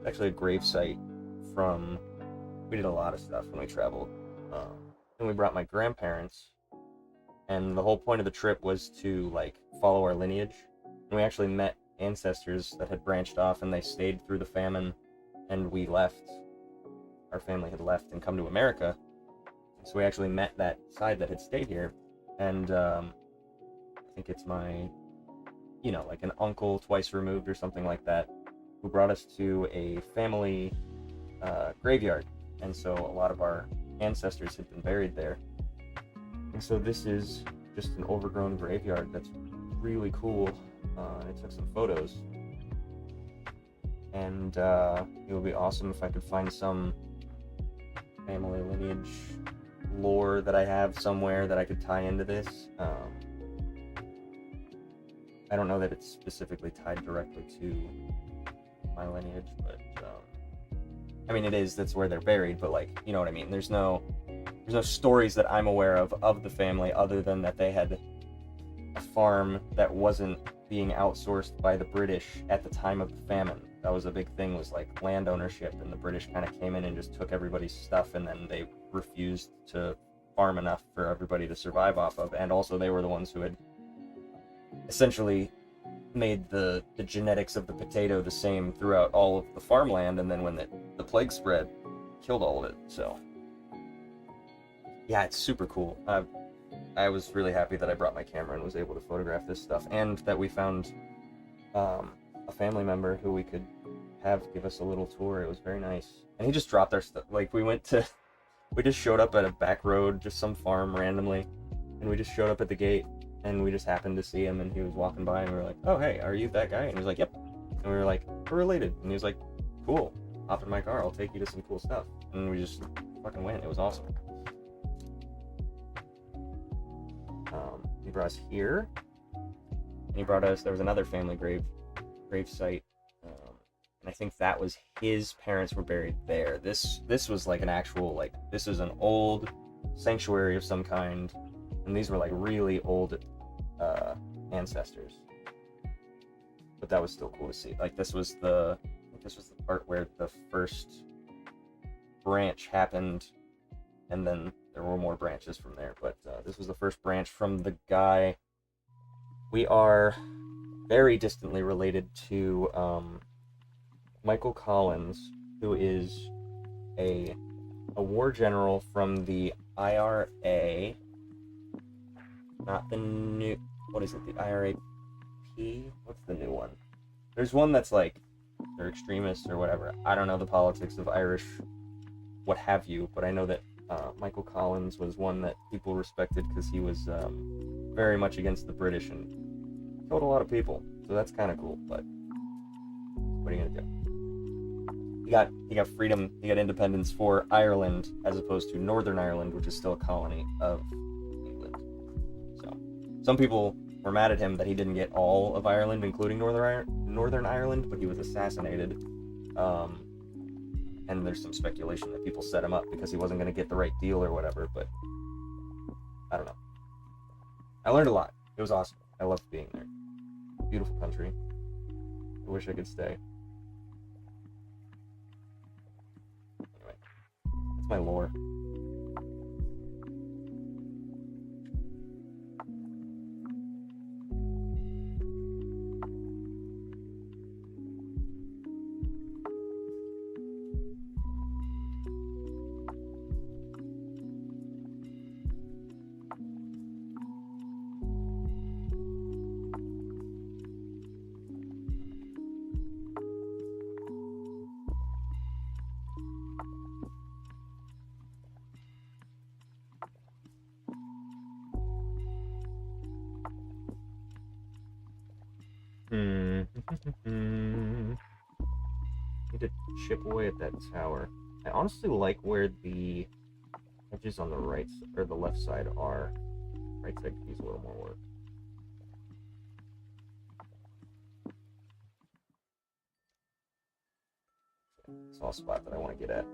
actually a grave site from. We did a lot of stuff when we traveled, and we brought my grandparents. And the whole point of the trip was to like follow our lineage. And we actually met ancestors that had branched off, and they stayed through the famine, and we left. Our family had left and come to America. So we actually met that side that had stayed here. And I think it's my, like an uncle twice removed or something like that, who brought us to a family graveyard. And so a lot of our ancestors had been buried there. And so this is just an overgrown graveyard that's really cool. I took some photos. And it would be awesome if I could find some family lineage lore that I have somewhere that I could tie into this. I don't know that it's specifically tied directly to my lineage, but I mean, it is. That's where they're buried, but like, you know what I mean? There's no stories that I'm aware of the family, other than that they had a farm that wasn't being outsourced by the British at the time of the famine. That was a big thing, was like land ownership, and the British kind of came in and just took everybody's stuff, and then they refused to farm enough for everybody to survive off of. And also they were the ones who had essentially made the genetics of the potato the same throughout all of the farmland, and then when the plague spread, killed all of it. So yeah, it's super cool. I was really happy that I brought my camera and was able to photograph this stuff, and that we found a family member who we could have give us a little tour. It was very nice. And he just dropped our stuff. Like, we just showed up at a back road, just some farm randomly, and we just showed up at the gate, and we just happened to see him, and he was walking by, and we were like, oh, hey, are you that guy? And he was like, yep. And we were like, we're related. And he was like, cool, hop in my car, I'll take you to some cool stuff. And we just fucking went. It was awesome. He brought us here, and he brought us, there was another family grave site, and I think that was his parents were buried there. This was like an actual, like, this is an old sanctuary of some kind, and these were like really old ancestors. But that was still cool to see. Like, this was the this was the part where the first branch happened, and then there were more branches from there. But this was the first branch from the guy. We are very distantly related to Michael Collins, who is a war general from the IRA. Not the new. What is it? The IRAP? What's the new one? There's one that's like they're extremists or whatever. I don't know the politics of Irish, what have you, but I know that Michael Collins was one that people respected because he was very much against the British and killed a lot of people. So that's kind of cool. But what are you gonna do? He got freedom. He got independence for Ireland as opposed to Northern Ireland, which is still a colony of England. So some people were mad at him that he didn't get all of Ireland, including Northern Ireland, but he was assassinated. And there's some speculation that people set him up because he wasn't going to get the right deal or whatever, but I don't know. I learned a lot. It was awesome. I loved being there. Beautiful country. I wish I could stay. Anyway, that's my lore. Need to chip away at that tower. I honestly like where the edges on the right or the left side are. Right side could use a little more work. Soft spot that I want to get at.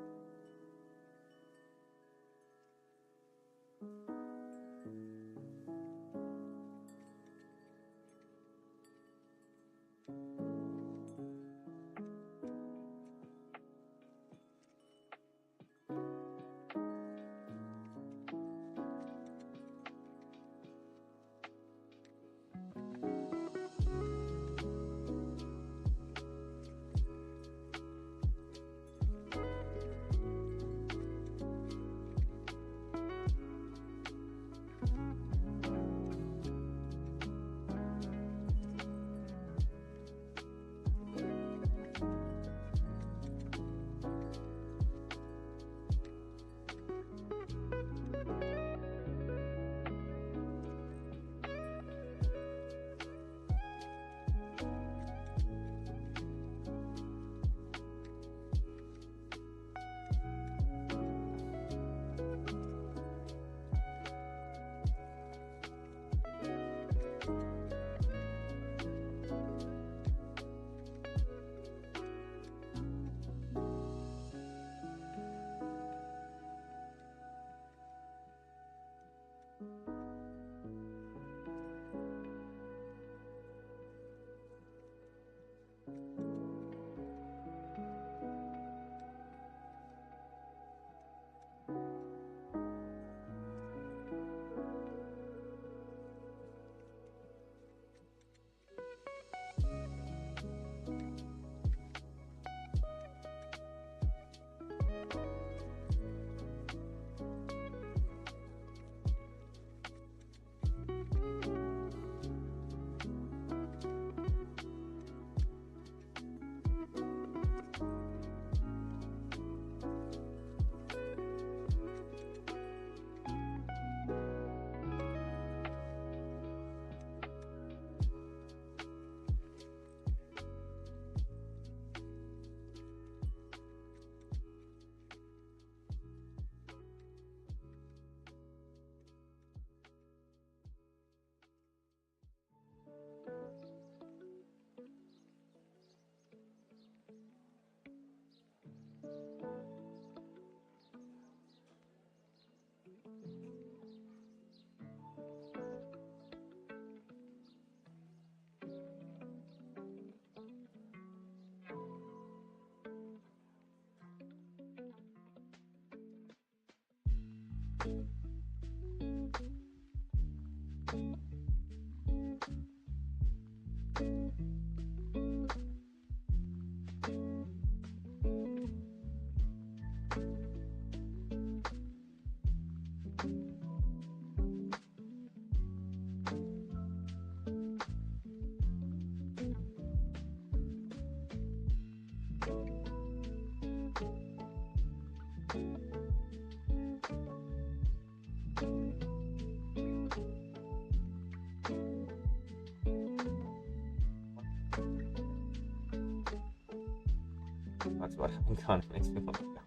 Talks about having gone. Makes me want to go.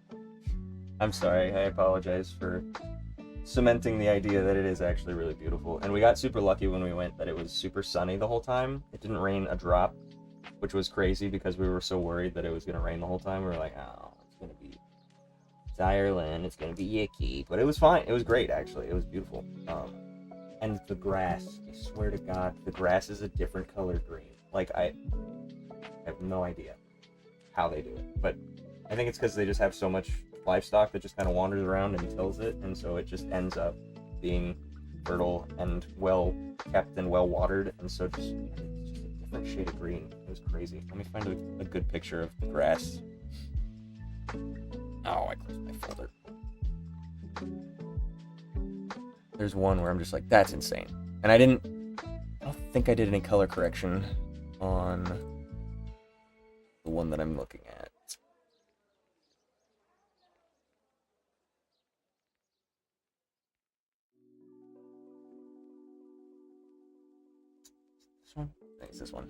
I'm sorry. I apologize for cementing the idea that it is actually really beautiful. And we got super lucky when we went that it was super sunny the whole time. It didn't rain a drop, which was crazy because we were so worried that it was going to rain the whole time. We were like, oh, it's Ireland, it's going to be yicky. But it was fine. It was great, actually. It was beautiful. And the grass, I swear to God, the grass is a different color green. Like, I have no idea how they do it. But I think it's because they just have so much livestock that just kind of wanders around and tills it, and so it just ends up being fertile and well kept and well watered, and so it's just a different shade of green. It was crazy. Let me find a good picture of the grass. Oh, I closed my folder. There's one where I'm just like, that's insane. And I don't think I did any color correction on the one that I'm looking at. This one? I think it's this one.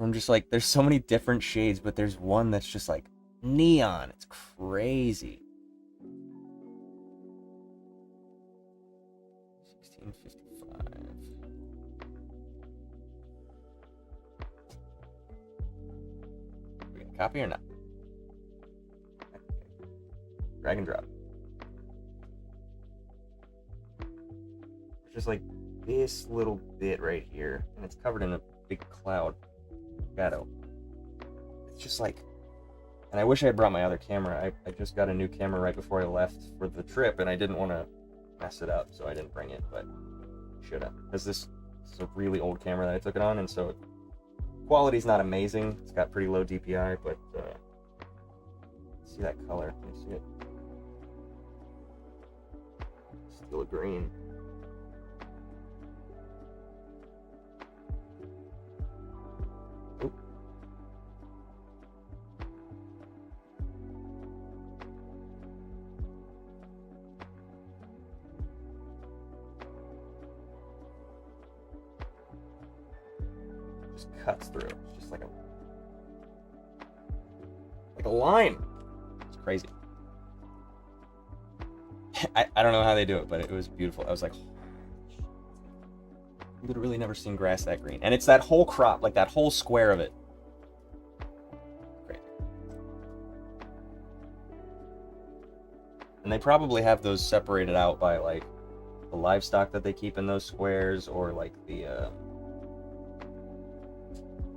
I'm just like, there's so many different shades, but there's one that's just like neon. It's crazy. 1655. We gonna copy or not? Drag and drop. It's just like this little bit right here, and it's covered in a big cloud shadow. It's just like, and I wish I had brought my other camera. I just got a new camera right before I left for the trip, and I didn't want to mess it up, so I didn't bring it, but should have. Because this is a really old camera that I took it on, and so quality's not amazing. It's got pretty low DPI, but see that color? Can you see it? Still a green. Just cuts through. It's just like a line. It's crazy. I don't know how they do it, but it was beautiful. I was like, I've literally never seen grass that green. And it's that whole crop, like that whole square of it. Great. And they probably have those separated out by like the livestock that they keep in those squares, or like the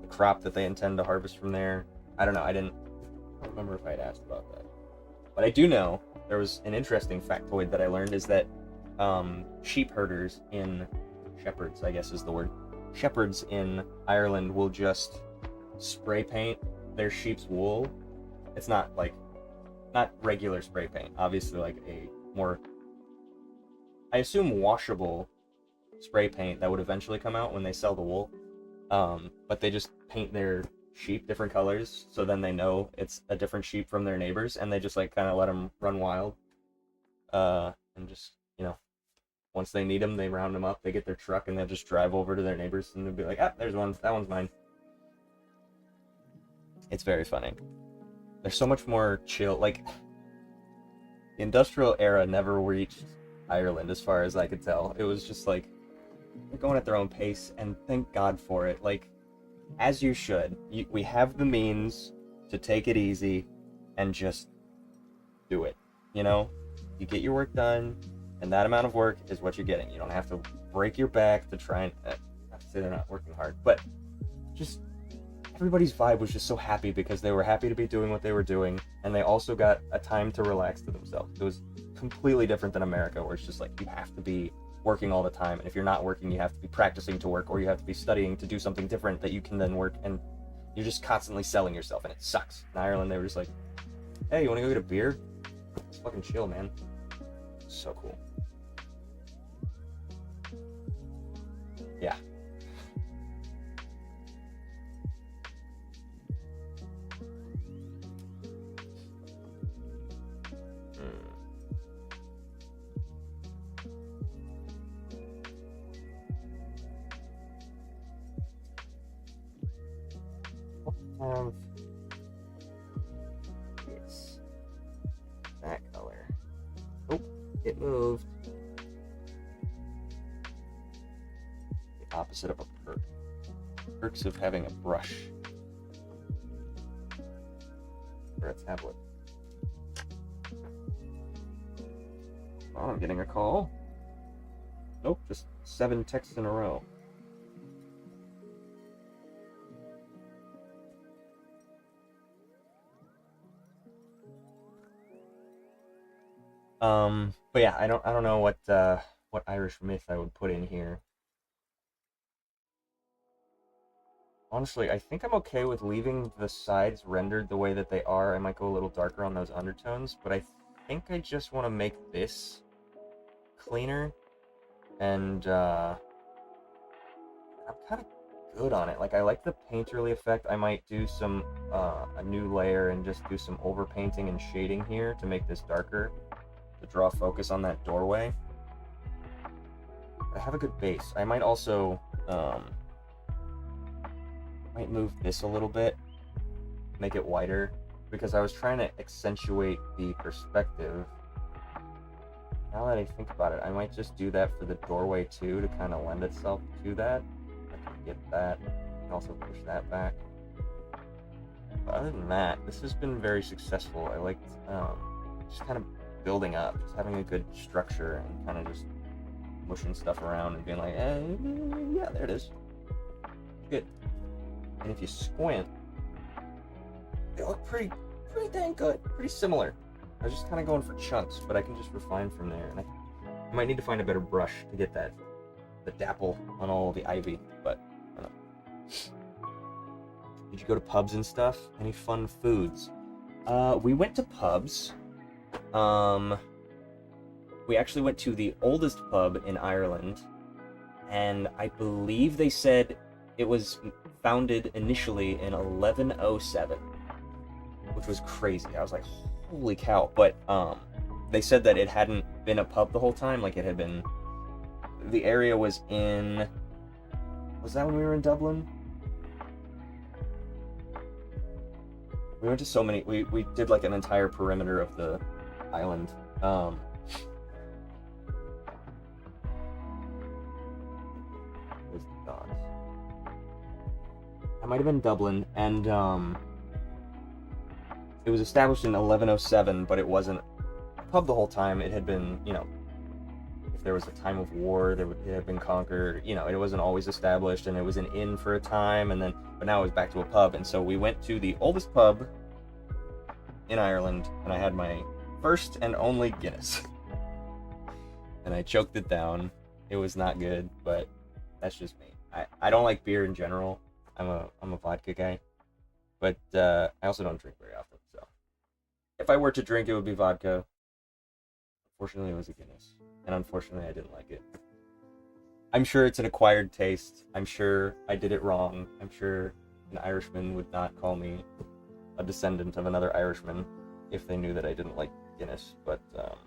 crop that they intend to harvest from there. I don't know. I don't remember if I had asked about that. But I do know there was an interesting factoid that I learned is that sheep herders shepherds, I guess is the word. Shepherds in Ireland will just spray paint their sheep's wool. It's not regular spray paint. Obviously, like a more, I assume, washable spray paint that would eventually come out when they sell the wool. But they just paint their sheep different colors, so then they know it's a different sheep from their neighbors, and they just like kind of let them run wild. And just, once they need them, they round them up, they get their truck, and they'll just drive over to their neighbors, and they'll be like, ah, there's one, that one's mine. It's very funny. They're so much more chill. Like, the industrial era never reached Ireland, as far as I could tell. It was just like, they're going at their own pace, and thank God for it. Like, as you should. We have the means to take it easy and just do it. You get your work done, and that amount of work is what you're getting. You don't have to break your back to try and, not to say they're not working hard, but just everybody's vibe was just so happy because they were happy to be doing what they were doing, and they also got a time to relax to themselves. It was completely different than America, where it's just like you have to be working all the time, and if you're not working, you have to be practicing to work, or you have to be studying to do something different that you can then work, and you're just constantly selling yourself, and it sucks. In Ireland, they were just like, hey, you want to go get a beer? It's fucking chill, man. So cool. Yeah. have this, that color. Oh, it moved. The opposite of a perk. Perks of having a brush. Or a tablet. Oh, I'm getting a call. Nope, just 7 texts in a row. But yeah, I don't know what Irish myth I would put in here. Honestly, I think I'm okay with leaving the sides rendered the way that they are. I might go a little darker on those undertones, but I think I just want to make this cleaner, and I'm kind of good on it. Like, I like the painterly effect. I might do some a new layer and just do some overpainting and shading here to make this darker, to draw focus on that doorway. But I have a good base. I might also might move this a little bit, make it wider, because I was trying to accentuate the perspective. Now that I think about it, I might just do that for the doorway too, to kind of lend itself to that. I can get that, and also push that back. But other than that, this has been very successful. I liked just kind of building up, just having a good structure, and kind of just mushing stuff around and being like, yeah, there it is. Good. And if you squint, they look pretty dang good, pretty similar. I was just kind of going for chunks, but I can just refine from there. And I might need to find a better brush to get the dapple on all the ivy, but I don't know. Did you go to pubs and stuff? Any fun foods? We went to pubs. We actually went to the oldest pub in Ireland, and I believe they said it was founded initially in 1107, which was crazy. I was like, holy cow. But they said that it hadn't been a pub the whole time. Like, it had been, the area was in, was that when we were in Dublin? We went to so many, we did like an entire perimeter of the island. I might have been Dublin, and it was established in 1107, but it wasn't a pub the whole time. It had been, if there was a time of war, it had been conquered. It wasn't always established, and it was an inn for a time, but now it was back to a pub. And so we went to the oldest pub in Ireland, and I had my first and only Guinness, and I choked it down. It was not good, but that's just me. I don't like beer in general. I'm a vodka guy, but I also don't drink very often. So if I were to drink, it would be vodka. Unfortunately, it was a Guinness, and unfortunately, I didn't like it. I'm sure it's an acquired taste. I'm sure I did it wrong. I'm sure an Irishman would not call me a descendant of another Irishman if they knew that I didn't like Guinness. But how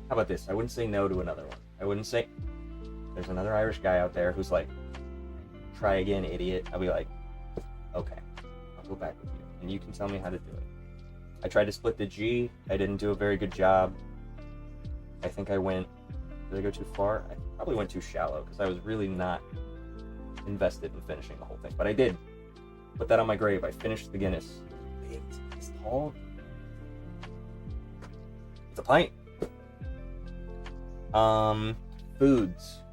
about this? I wouldn't say no to another one. I wouldn't say, there's another Irish guy out there who's like, try again, idiot. I'll be like, okay, I'll go back with you, and you can tell me how to do it. I tried to split the G. I didn't do a very good job. I think did I go too far? I probably went too shallow, because I was really not invested in finishing the whole thing. But I did. Put that on my grave. I finished the Guinness. It's tall. It's a pint. Foods.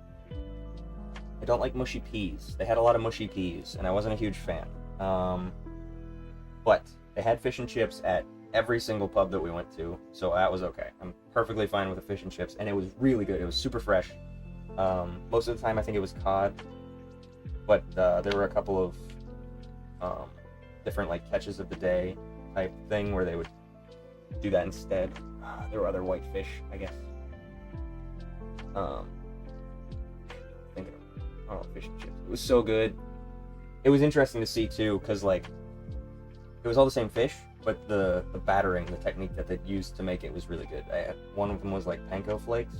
I don't like mushy peas. They had a lot of mushy peas, and I wasn't a huge fan. But they had fish and chips at every single pub that we went to, so that was okay. I'm perfectly fine with the fish and chips, and it was really good. It was super fresh. Most of the time, I think it was cod, but there were a couple of different like catches of the day type thing where they would do that instead. There were other white fish, I guess. Fish and chips. It was so good. It was interesting to see too, because like it was all the same fish, but the battering, the technique that they used to make it was really good. One of them was like panko flakes,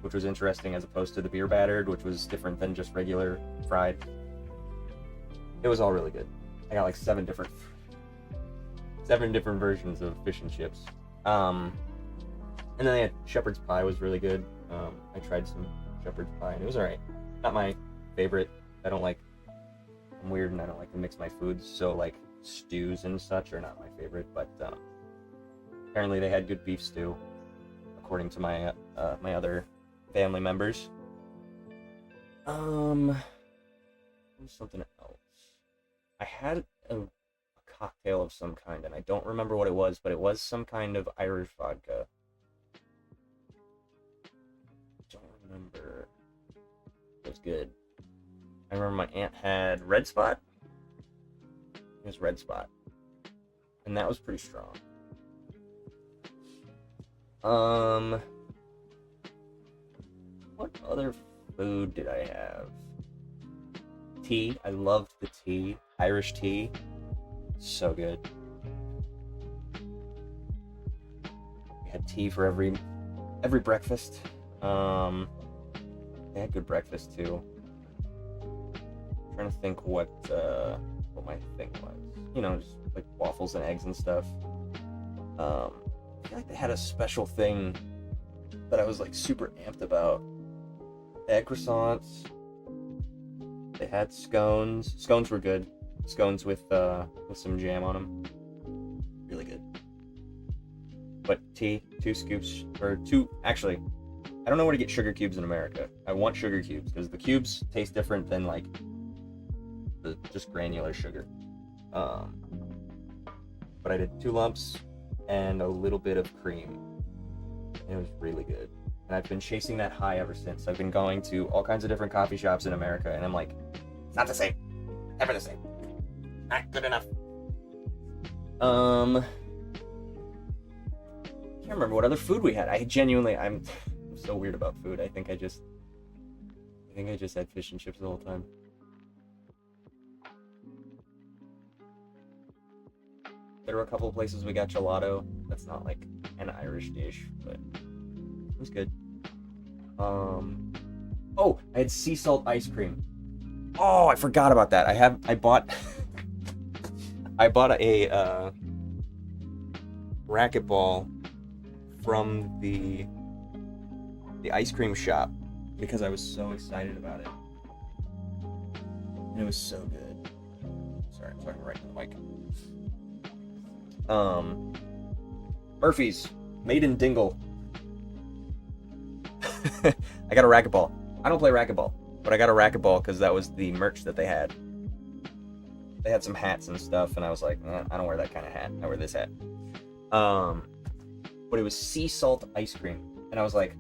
which was interesting as opposed to the beer battered, which was different than just regular fried. It was all really good. I got like seven different versions of fish and chips. And then they had shepherd's pie was really good. I tried some shepherd's pie and it was alright. Not my favorite. I'm weird and I don't like to mix my foods, so like stews and such are not my favorite, but apparently they had good beef stew, according to my my other family members. Something else. I had a cocktail of some kind, and I don't remember what it was, but it was some kind of Irish vodka. Don't remember. It was good. I remember my aunt had Red Spot. It was Red Spot. And that was pretty strong. What other food did I have? Tea. I loved the tea. Irish tea. So good. We had tea for every breakfast. They had good breakfast too. I'm trying to think what my thing was. You know, just like waffles and eggs and stuff. I feel like they had a special thing that I was like super amped about. They had croissants. They had scones. Scones were good. Scones with some jam on them. Really good. But tea, 2 scoops, or 2, actually, I don't know where to get sugar cubes in America. I want sugar cubes, because the cubes taste different than, like, the just granular sugar. But I did 2 lumps and a little bit of cream. It was really good. And I've been chasing that high ever since. I've been going to all kinds of different coffee shops in America, and I'm like, it's not the same. Never the same. Not good enough. Can't remember what other food we had. I'm so weird about food. I think I just had fish and chips the whole time. There were a couple of places we got gelato. That's not like an Irish dish, but it was good. Oh, I had sea salt ice cream. Oh, I forgot about that. I bought a racquetball from the ice cream shop because I was so excited about it. And it was so good. Sorry, I'm talking right to the mic. Murphy's, made in Dingle. I got a racquetball. I don't play racquetball, but I got a racquetball because that was the merch that they had. They had some hats and stuff, and I was like, I don't wear that kind of hat. I wear this hat. But it was sea salt ice cream, and I was like,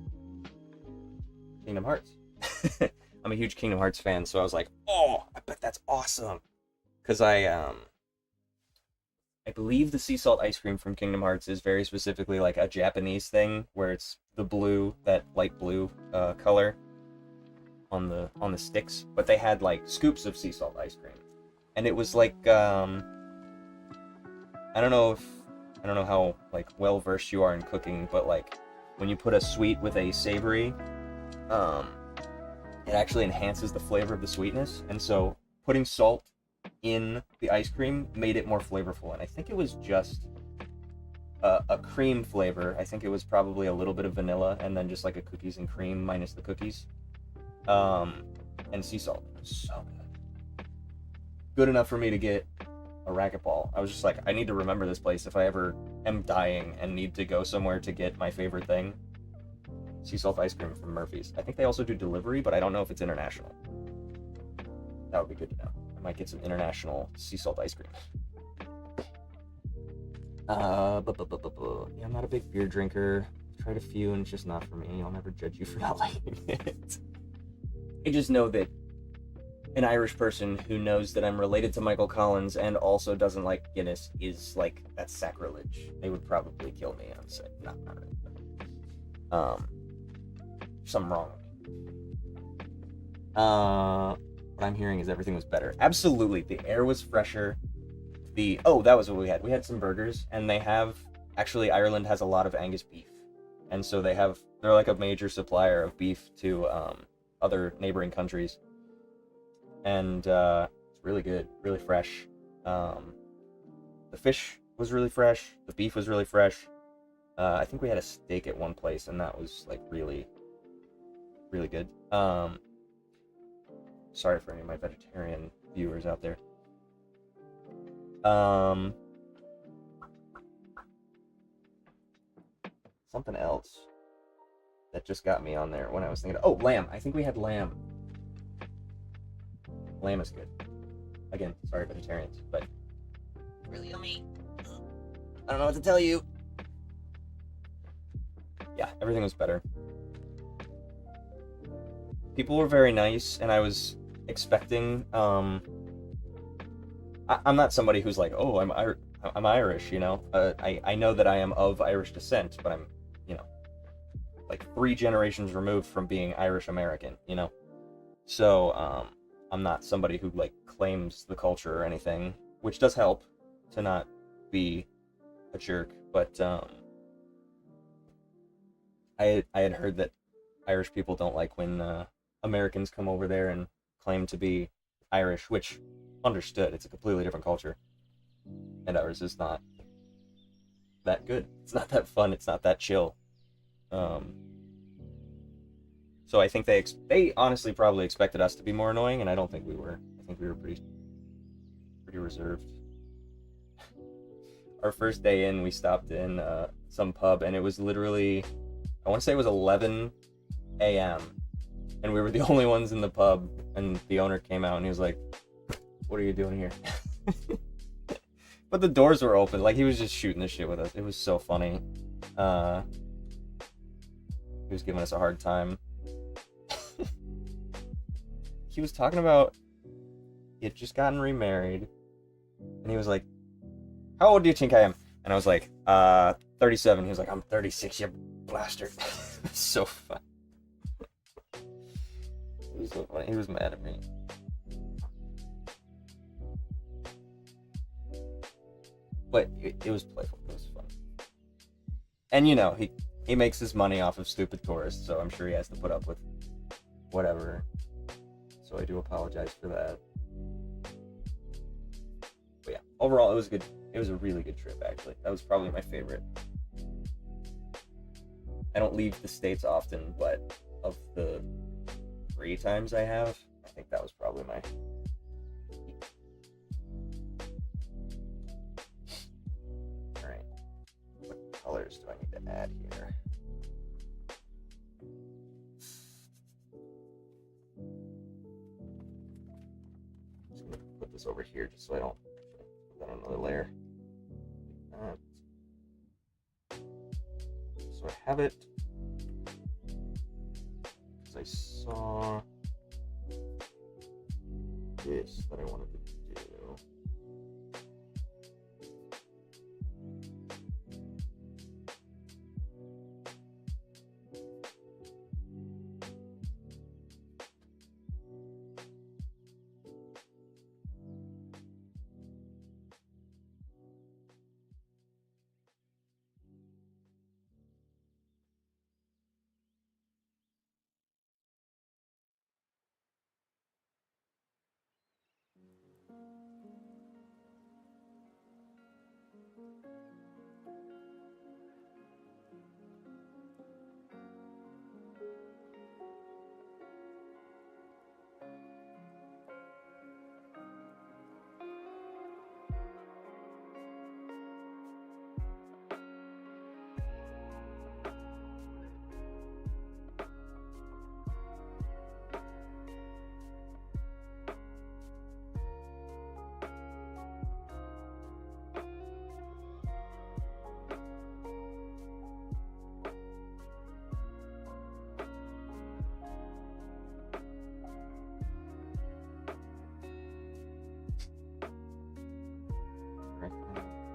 Kingdom Hearts. I'm a huge Kingdom Hearts fan, so I was like, oh, I bet that's awesome. Because I believe the sea salt ice cream from Kingdom Hearts is very specifically like a Japanese thing, where it's the blue, that light blue color on the sticks. But they had like scoops of sea salt ice cream, and it was like I don't know how like well versed you are in cooking, but like when you put a sweet with a savory, it actually enhances the flavor of the sweetness, and so putting salt in the ice cream made it more flavorful. And I think it was just a cream flavor. I think it was probably a little bit of vanilla and then just like a cookies and cream minus the cookies, and sea salt. It was so good enough for me to get a racquetball. I was just like, I need to remember this place if I ever am dying and need to go somewhere to get my favorite thing. Sea salt ice cream from Murphy's. I think they also do delivery, but I don't know if it's international. That would be good to know. I might get some international sea salt ice cream. Yeah, I'm not a big beer drinker. I've tried a few and it's just not for me. I'll never judge you for not liking it. I just know that an Irish person who knows that I'm related to Michael Collins and also doesn't like Guinness is like, that's sacrilege. They would probably kill me. I'm saying, not really. But, something wrong. What I'm hearing is everything was better. Absolutely, the air was fresher. That was what we had. We had some burgers, and actually Ireland has a lot of Angus beef, and so they're like a major supplier of beef to other neighboring countries. And really good, really fresh. The fish was really fresh. The beef was really fresh. I think we had a steak at one place, and that was like really, really good. Sorry for any of my vegetarian viewers out there. Something else that just got me on there when I was thinking, oh, lamb. I think we had lamb. Lamb is good. Again, sorry vegetarians, but really yummy. I don't know what to tell you. Yeah, everything was better. People were very nice, and I was expecting. I'm not somebody who's like, oh, I'm Irish, you know. I know that I am of Irish descent, but I'm, you know, like 3 generations removed from being Irish American, you know. So I'm not somebody who like claims the culture or anything, which does help to not be a jerk. But I had heard that Irish people don't like when Americans come over there and claim to be Irish, which, understood, it's a completely different culture, and ours is not that good. It's not that fun. It's not that chill. So I think they honestly probably expected us to be more annoying, and I don't think we were. I think we were pretty reserved. Our first day in, we stopped in some pub, and it was literally, I want to say it was 11 a.m. and we were the only ones in the pub, and the owner came out and he was like, what are you doing here? But the doors were open, like he was just shooting the shit with us. It was so funny. He was giving us a hard time. He was talking about he had just gotten remarried, and he was like, how old do you think I am? And I was like, 37. He was like, I'm 36, you bastard. It was so fun. It was so funny. He was mad at me. But it was playful. It was fun. And you know, he makes his money off of stupid tourists, so I'm sure he has to put up with whatever. So I do apologize for that. But yeah, overall it was good. It was a really good trip, actually. That was probably my favorite. I don't leave the States often, but of the 3 times I have, I think that was probably my peak. Alright. What colors do I need to add here? I'm just going to put this over here just so I don't put that on another layer. So I have it because I saw this that I wanted to do.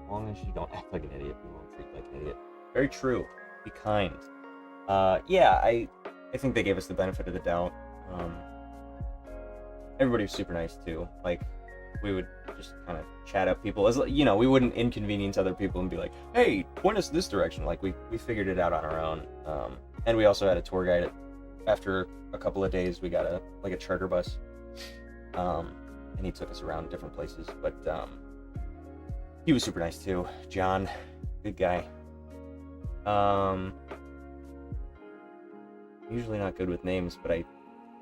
As long as you don't act like an idiot, you won't treat like an idiot. Very true. Be kind. Yeah, I think they gave us the benefit of the doubt. Everybody was super nice too. Like, we would just kind of chat up people. As you know, we wouldn't inconvenience other people and be like, "Hey, point us this direction." Like, we figured it out on our own. And we also had a tour guide. After a couple of days, we got a charter bus. and he took us around different places. But he was super nice too. John, good guy. Usually not good with names, but I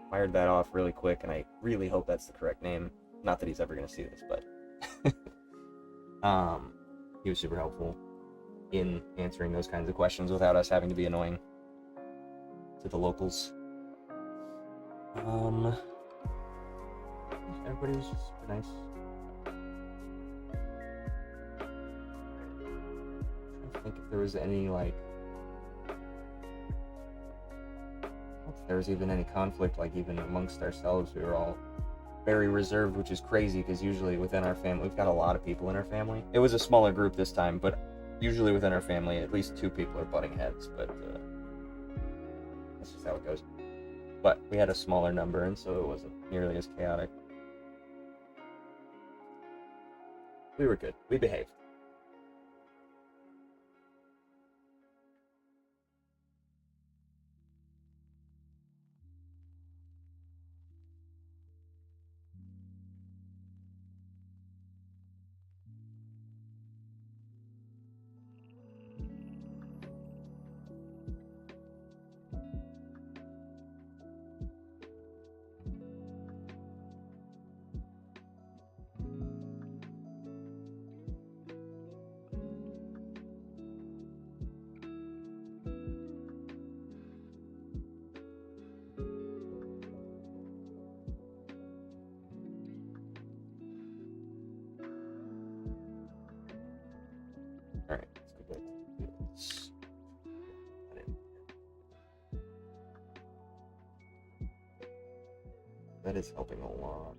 fired that off really quick, and I really hope that's the correct name. Not that he's ever gonna see this, but he was super helpful in answering those kinds of questions without us having to be annoying to the locals. Everybody was just super nice. I'm trying to think if there was any, like, I don't think there was even any conflict, like, even amongst ourselves. We were all very reserved, which is crazy, because usually within our family, we've got a lot of people in our family. It was a smaller group this time, but usually within our family, at least 2 people are butting heads, but that's just how it goes. But we had a smaller number, and so it wasn't nearly as chaotic. We were good. We behaved. Alright, let's go back to this. That is helping a lot.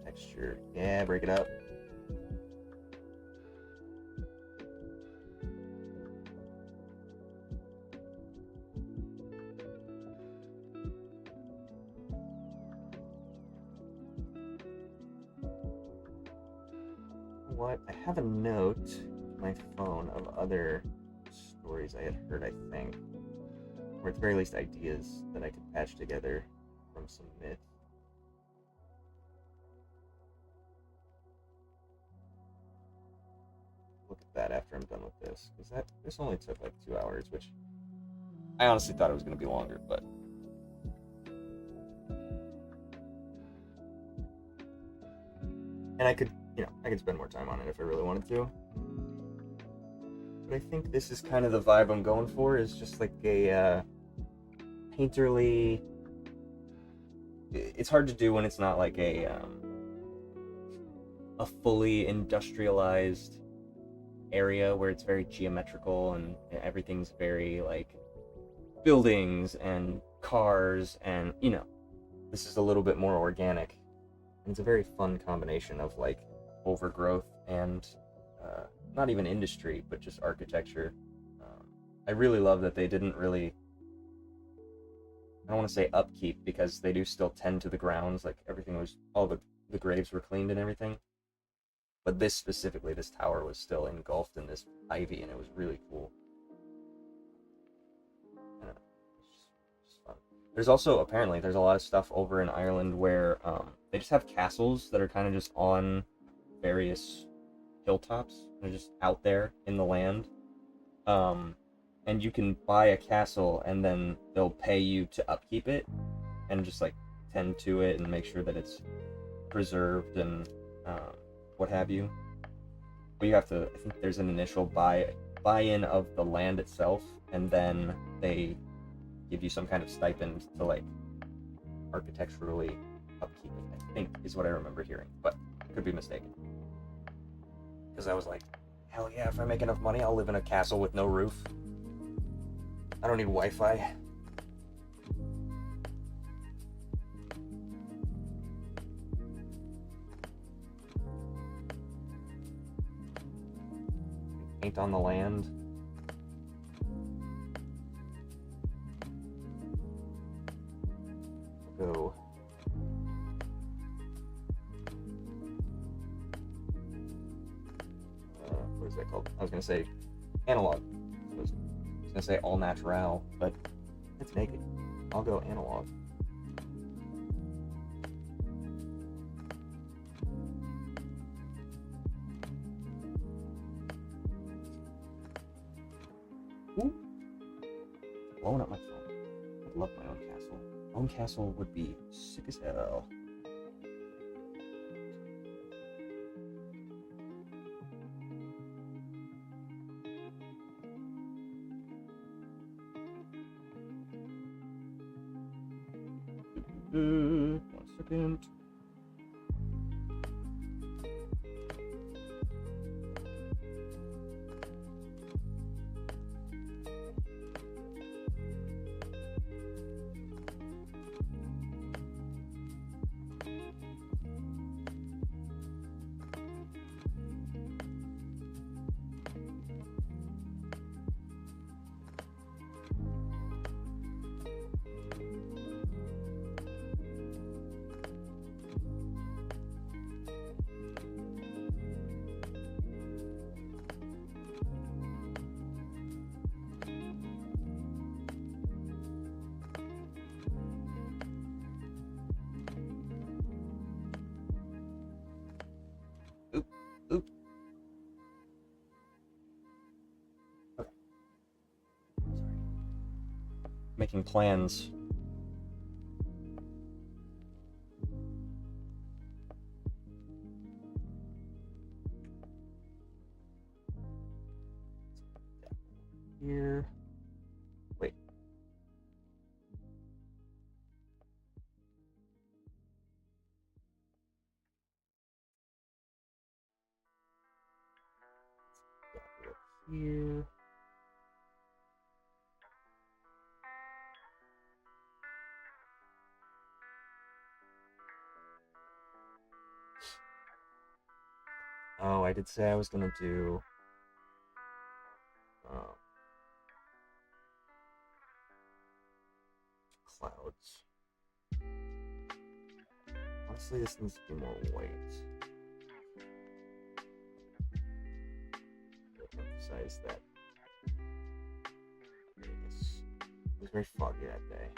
Texture. Yeah, break it up. What? I have a note on my phone of other stories I had heard, I think. Or at the very least ideas that I could patch together from some myth. Look at that after I'm done with this, because this only took like 2 hours, which I honestly thought it was going to be longer, but and I could spend more time on it if I really wanted to. But I think this is kind of the vibe I'm going for, is just like a painterly. It's hard to do when it's not like a fully industrialized area where it's very geometrical and everything's very like buildings and cars, and this is a little bit more organic. And it's a very fun combination of like overgrowth and not even industry, but just architecture. I really love that they didn't really, I don't want to say upkeep, because they do still tend to the grounds, like everything was, all the graves were cleaned and everything. But this specifically, this tower was still engulfed in this ivy, and it was really cool. It's just fun. There's also, apparently, there's a lot of stuff over in Ireland where they just have castles that are kind of just on various hilltops. They're just out there in the land. And you can buy a castle, and then they'll pay you to upkeep it and just like tend to it and make sure that it's preserved and what have you. But you have to, I think there's an initial buy-in of the land itself, and then they give you some kind of stipend to like architecturally upkeep it, I think is what I remember hearing, but I could be mistaken. Because I was like, hell yeah, if I make enough money, I'll live in a castle with no roof. I don't need Wi-Fi. Paint on the land. Go. What is that called? I was gonna say analog. I was gonna say all natural, but it's naked. I'll go analog. blowing up my phone. I'd love my own castle. My own castle would be sick as hell. One second. Oop. Okay. Sorry. Making plans. Here. Wait. Here. Oh, I did say I was gonna do clouds. Honestly, this needs to be more white. Emphasize that. It was very foggy that day.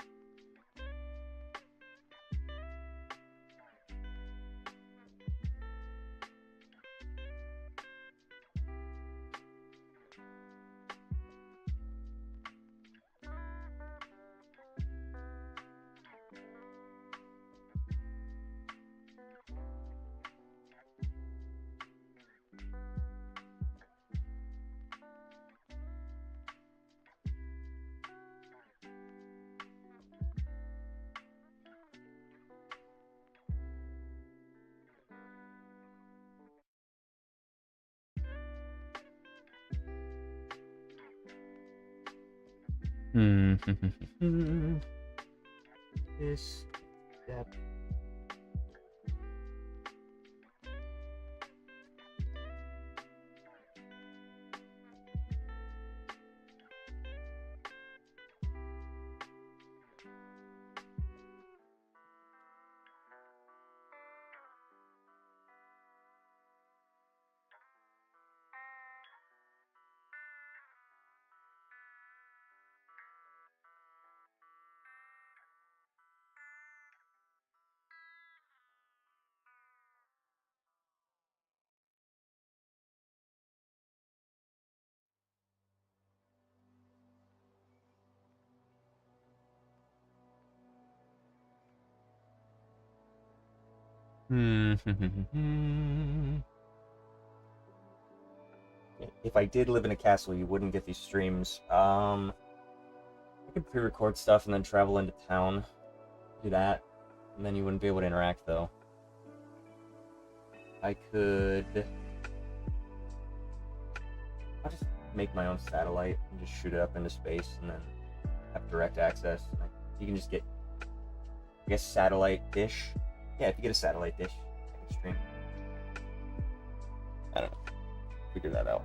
This step. If I did live in a castle, you wouldn't get these streams. I could pre-record stuff and then travel into town, do that, and then you wouldn't be able to interact though. I could. I'll just make my own satellite and just shoot it up into space, and then have direct access. You can just get, I guess, satellite dish. Yeah, if you get a satellite dish, I can stream. I don't know. Figure that out.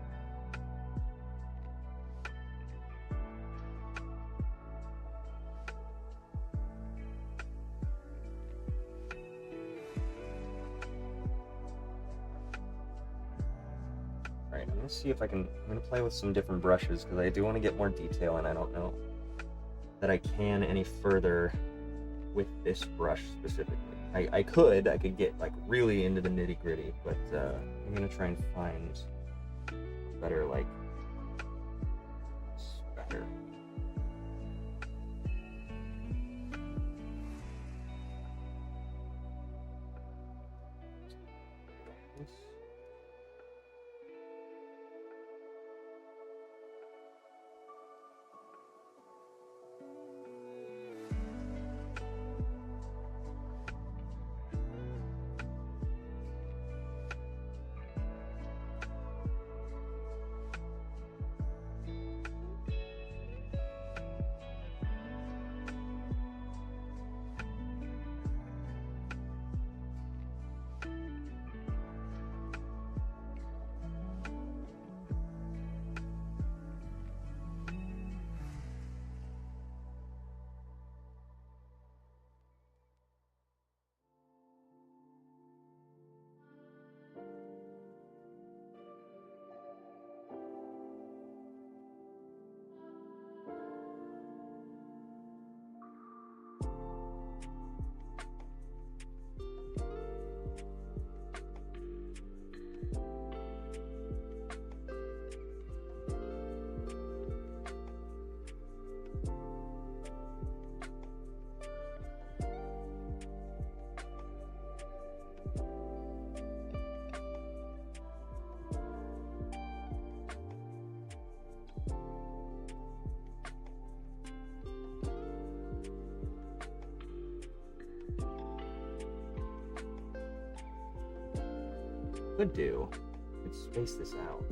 Alright, I'm gonna see if I'm gonna play with some different brushes because I do want to get more detail, and I don't know that I can any further with this brush specifically. I could get like really into the nitty gritty, but I'm gonna try and find a better, like, better. Could do. Could space this out.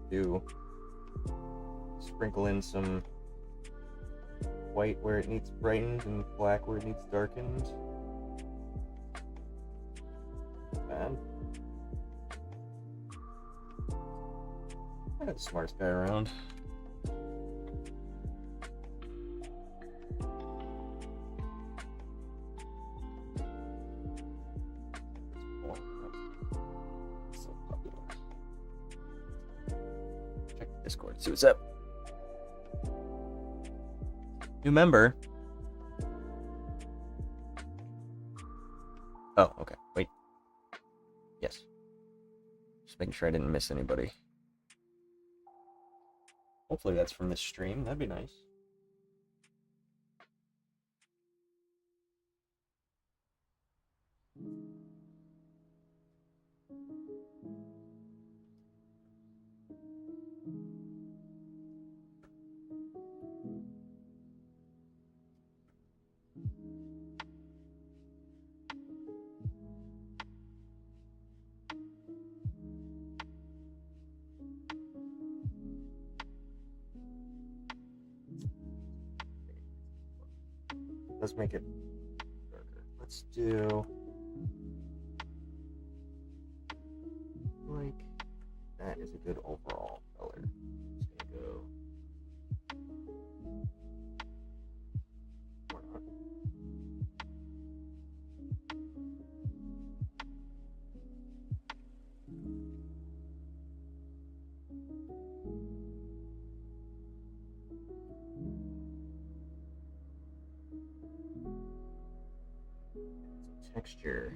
Do sprinkle in some white where it needs brightened and black where it needs darkened. Bad. I'm the smartest guy around. So popular. Check Discord, see what's up. New member. Oh, okay. Wait. Yes. Just making sure I didn't miss anybody. Hopefully that's from this stream. That'd be nice. Let's make it darker. Let's do like that is a good overall color. Just gonna go or not. Texture.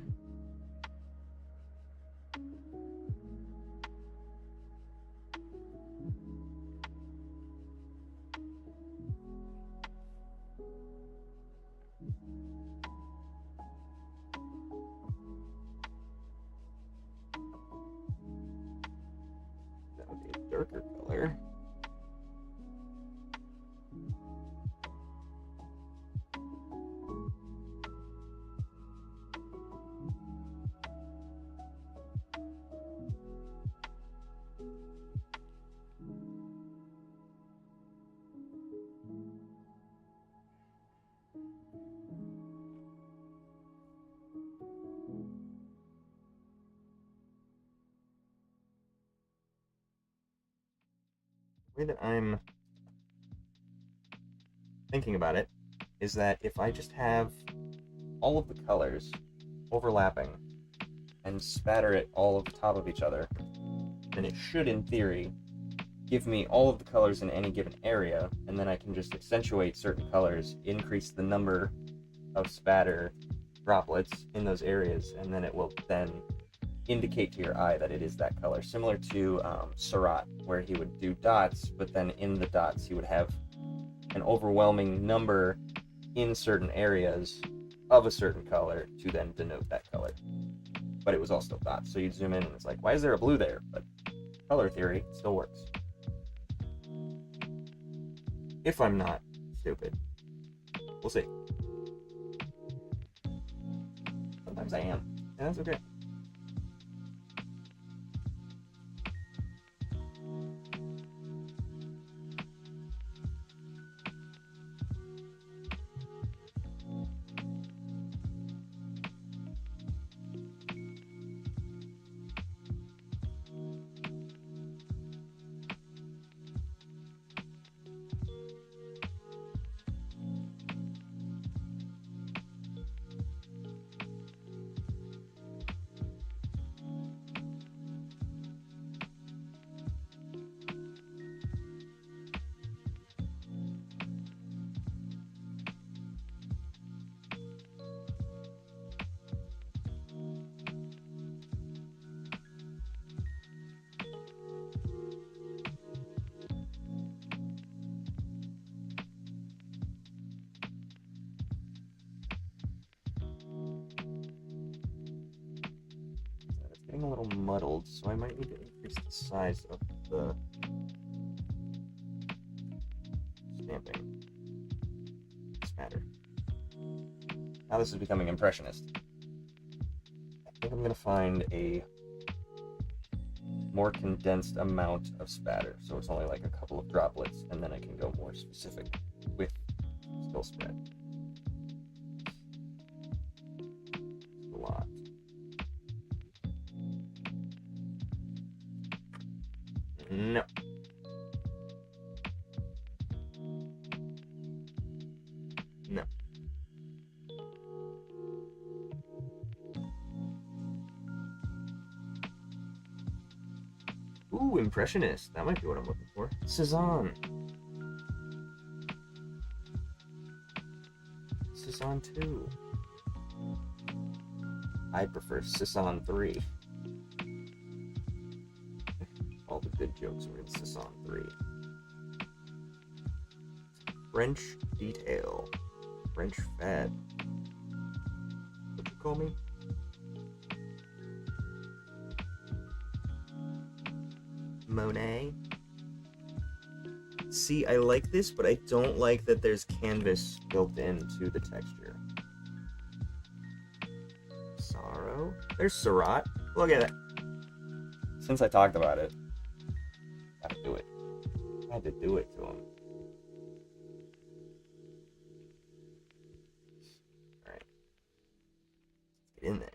That would be a darker color. The way that I'm thinking about it is that if I just have all of the colors overlapping and spatter it all over top of each other, then it should, in theory, give me all of the colors in any given area, and then I can just accentuate certain colors, increase the number of spatter droplets in those areas, and then it will then indicate to your eye that it is that color. Similar to Seurat, where he would do dots, but then in the dots he would have an overwhelming number in certain areas of a certain color to then denote that color. But it was all still dots. So you'd zoom in and it's like, why is there a blue there? But color theory still works. If I'm not stupid. We'll see. Sometimes I am. And that's okay. A little muddled, so I might need to increase the size of the stamping spatter. Now this is becoming impressionist. I think I'm going to find a more condensed amount of spatter, so it's only like a couple of droplets, and then I can go more specific with still spread. It's a lot. No. No. Ooh, impressionist. That might be what I'm looking for. Cezanne. Cezanne 2. I prefer Cezanne 3. All the good jokes were in Cezanne 3. French detail. French fat. What'd you call me? Monet. See, I like this, but I don't like that there's canvas built into the texture. Sorrow. There's Seurat. Look at it. Since I talked about it, gotta do it. I had to do it to him. Alright. Let's get in there.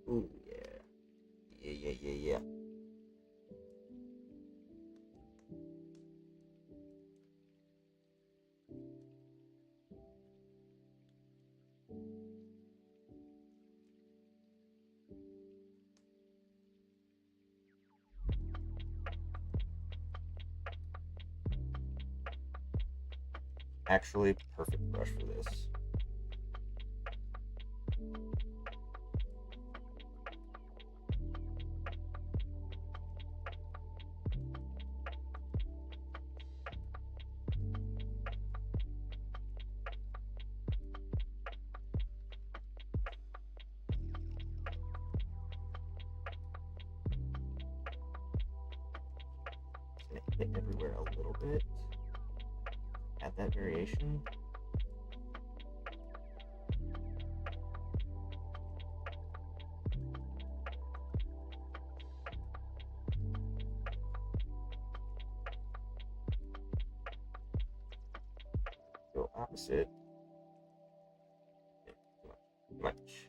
Ooh, yeah. Yeah. Actually, perfect brush for this. Hit everywhere a little bit. Add that variation. Go opposite. Too much.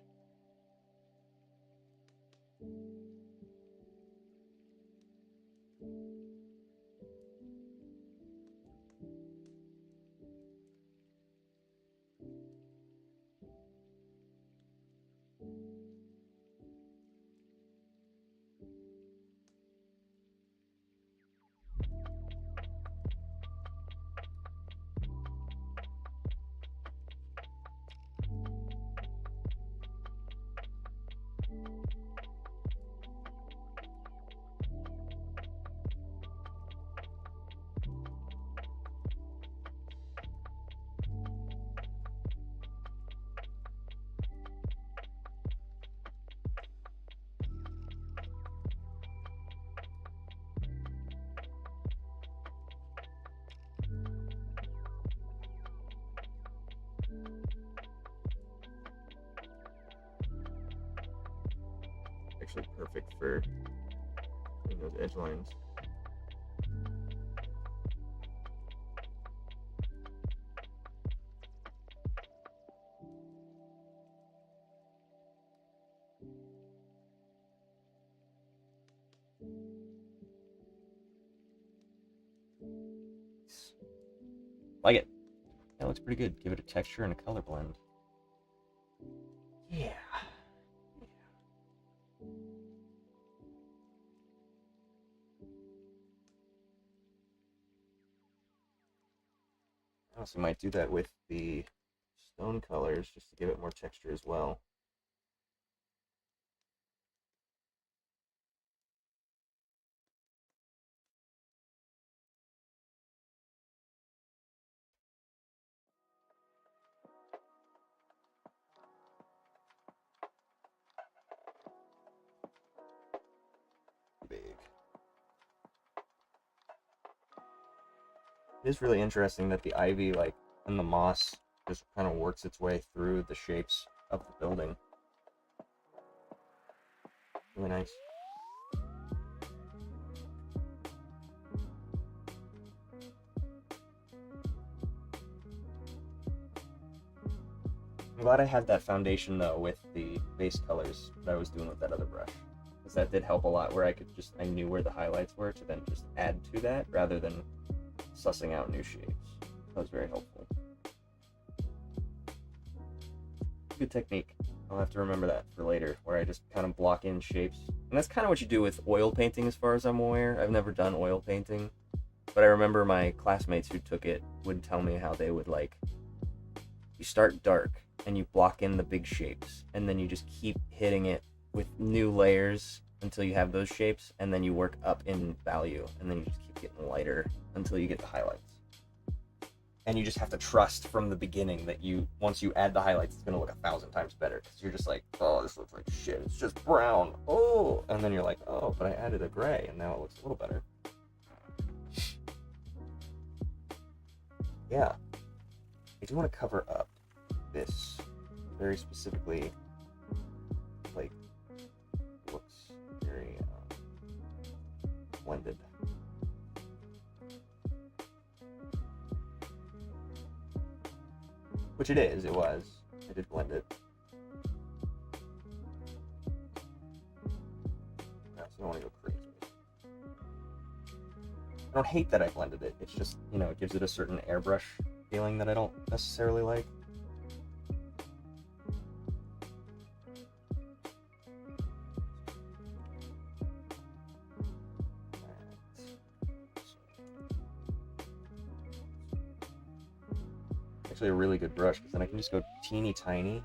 actually perfect for those edge lines. Like it. That looks pretty good. Give it a texture and a color blend. Yeah. I also might do that with the stone colors just to give it more texture as well. Big. It is really interesting that the ivy, like, and the moss just kind of works its way through the shapes of the building. Really nice. I'm glad I had that foundation, though, with the base colors that I was doing with that other brush. Because that did help a lot, where I knew where the highlights were to then just add to that, rather than sussing out new shapes. That was very helpful. Good technique. I'll have to remember that for later, where I just kind of block in shapes. And that's kind of what you do with oil painting, as far as I'm aware. I've never done oil painting, but I remember my classmates who took it would tell me how they would, like, you start dark and you block in the big shapes, and then you just keep hitting it with new layers until you have those shapes, and then you work up in value, and then you just keep getting lighter until you get the highlights. And you just have to trust from the beginning that once you add the highlights, it's going to look 1,000 times better, because you're just like, oh, this looks like shit, it's just brown, oh, and then you're like, oh, but I added a gray, and now it looks a little better. Yeah, I do want to cover up this very specifically, like, looks very blended. Which it was. I did blend it. No, so I don't want to go crazy. I don't hate that I blended it. It's just, it gives it a certain airbrush feeling that I don't necessarily like. Actually a really good brush, because then I can just go teeny tiny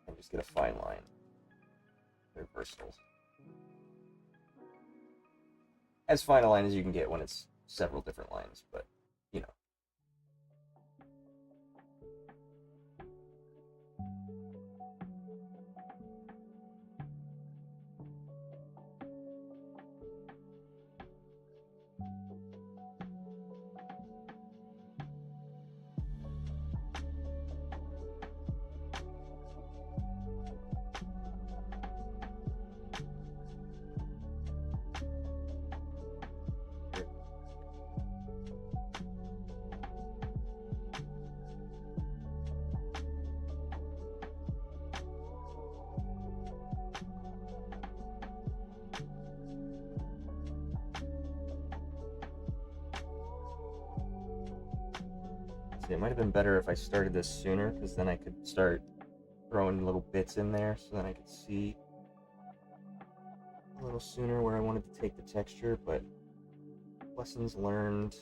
and just get a fine line. They're versatile. As fine a line as you can get when it's several different lines, but it might have been better if I started this sooner, because then I could start throwing little bits in there, so then I could see a little sooner where I wanted to take the texture, but lessons learned.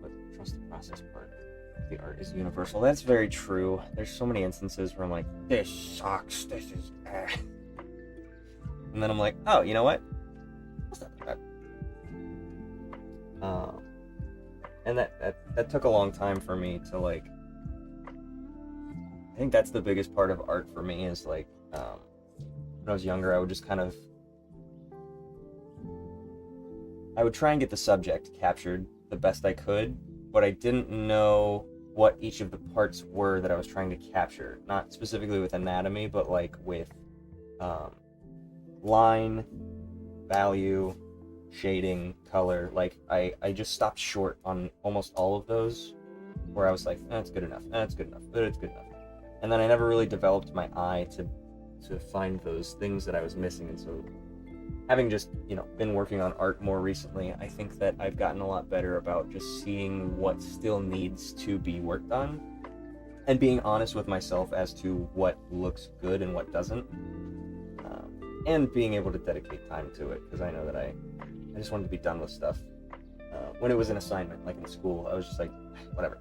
But trust the process part. The art is universal. That's very true. There's so many instances where I'm like, this sucks. This is and then I'm like, oh, you know what? That's not that bad. And that took a long time for me to like. I think that's the biggest part of art for me is like, when I was younger, I would just kind of, I would try and get the subject captured the best I could, but I didn't know what each of the parts were that I was trying to capture. Not specifically with anatomy, but like with line, value, shading, color. Like I just stopped short on almost all of those, where I was like, that's good enough, that's good enough, it's good enough. And then I never really developed my eye to find those things that I was missing. And so having just, been working on art more recently, I think that I've gotten a lot better about just seeing what still needs to be worked on and being honest with myself as to what looks good and what doesn't, and being able to dedicate time to it, because I know that I just wanted to be done with stuff. When it was an assignment, like in school, I was just like, whatever.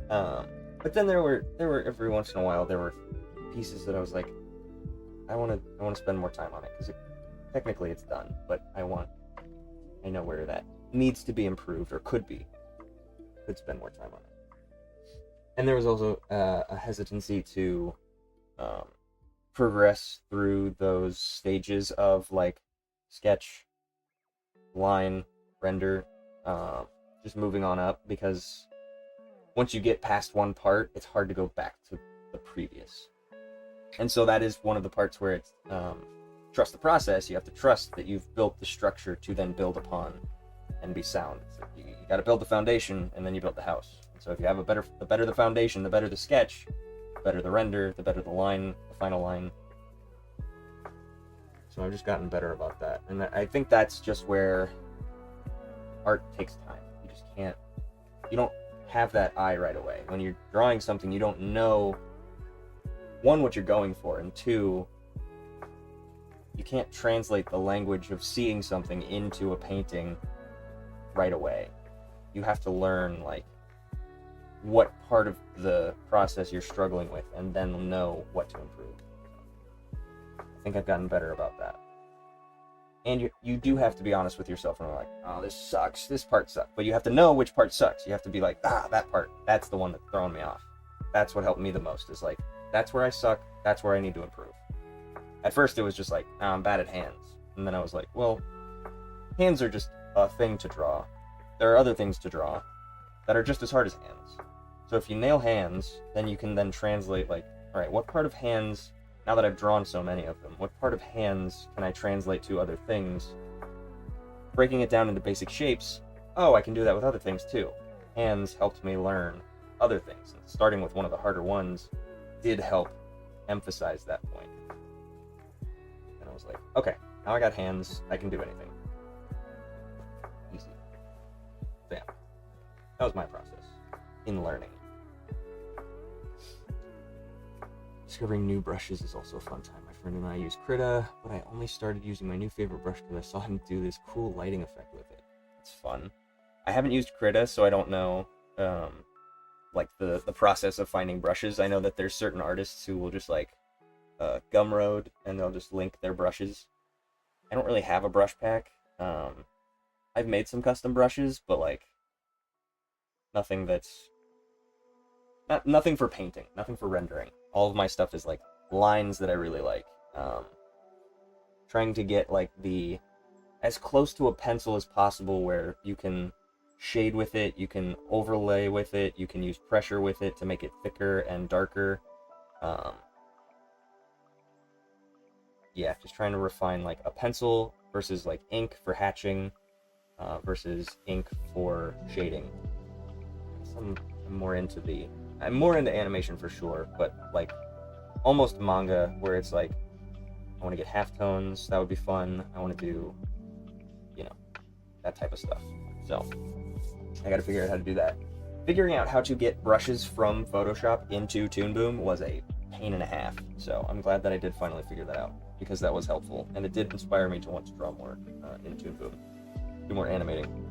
But then there were every once in a while there were pieces that I was like, I want to spend more time on it, because technically it's done, but I know where that needs to be improved or could spend more time on it. And there was also a hesitancy to progress through those stages of like sketch, line, render, just moving on up, because once you get past one part, it's hard to go back to the previous. And so that is one of the parts where it's trust the process. You have to trust that you've built the structure to then build upon and be sound. So you got to build the foundation, and then you build the house. And so if you have the better the foundation, the better the sketch, the better the render, the better the line, the final line. So I've just gotten better about that. And I think that's just where art takes time. You don't have that eye right away. When you're drawing something, you don't know, one, what you're going for, and two, you can't translate the language of seeing something into a painting right away. You have to learn like what part of the process you're struggling with, and then know what to improve. I think I've gotten better about that. And you do have to be honest with yourself and like, oh, this sucks, this part sucks. But you have to know which part sucks. You have to be like, that part, that's the one that's throwing me off. That's what helped me the most, is like, that's where I suck, that's where I need to improve. At first it was just like, I'm bad at hands. And then I was like, well, hands are just a thing to draw. There are other things to draw that are just as hard as hands. So if you nail hands, then you can then translate like, all right, what part of hands, now that I've drawn so many of them, what part of hands can I translate to other things? Breaking it down into basic shapes, I can do that with other things too. Hands helped me learn other things. And starting with one of the harder ones did help emphasize that point. And I was like, okay, now I got hands, I can do anything. Easy. So yeah, that was my process in learning. Discovering new brushes is also a fun time. My friend and I use Krita, but I only started using my new favorite brush because I saw him do this cool lighting effect with it. It's fun. I haven't used Krita, so I don't know like the process of finding brushes. I know that there's certain artists who will just like Gumroad, and they'll just link their brushes. I don't really have a brush pack. I've made some custom brushes, but like nothing for painting, nothing for rendering. All of my stuff is like lines that I really like. Trying to get like as close to a pencil as possible, where you can shade with it, you can overlay with it, you can use pressure with it to make it thicker and darker. Yeah, just trying to refine like a pencil versus like ink for hatching versus ink for shading. I'm more into animation for sure, but like almost manga where it's like I want to get halftones, that would be fun. I want to do, that type of stuff. So I got to figure out how to do that. Figuring out how to get brushes from Photoshop into Toon Boom was a pain and a half. So I'm glad that I did finally figure that out because that was helpful and it did inspire me to want to draw more in Toon Boom, do more animating,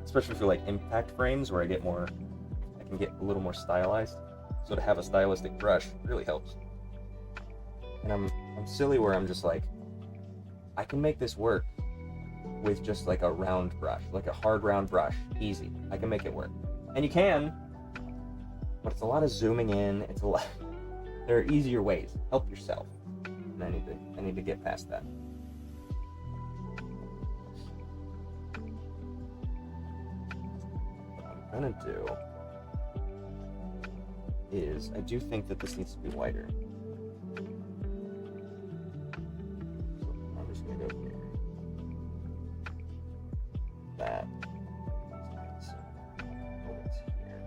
especially for like impact frames where I can get a little more stylized. So to have a stylistic brush really helps. And I'm silly where I'm just like, I can make this work with just like a round brush, like a hard round brush, easy. I can make it work, and you can, but it's a lot of zooming in. It's a lot. There are easier ways. Help yourself, and I need to get past that. What I'm gonna do is I do think that this needs to be wider. So I'm just gonna go here. That. So, hold it here.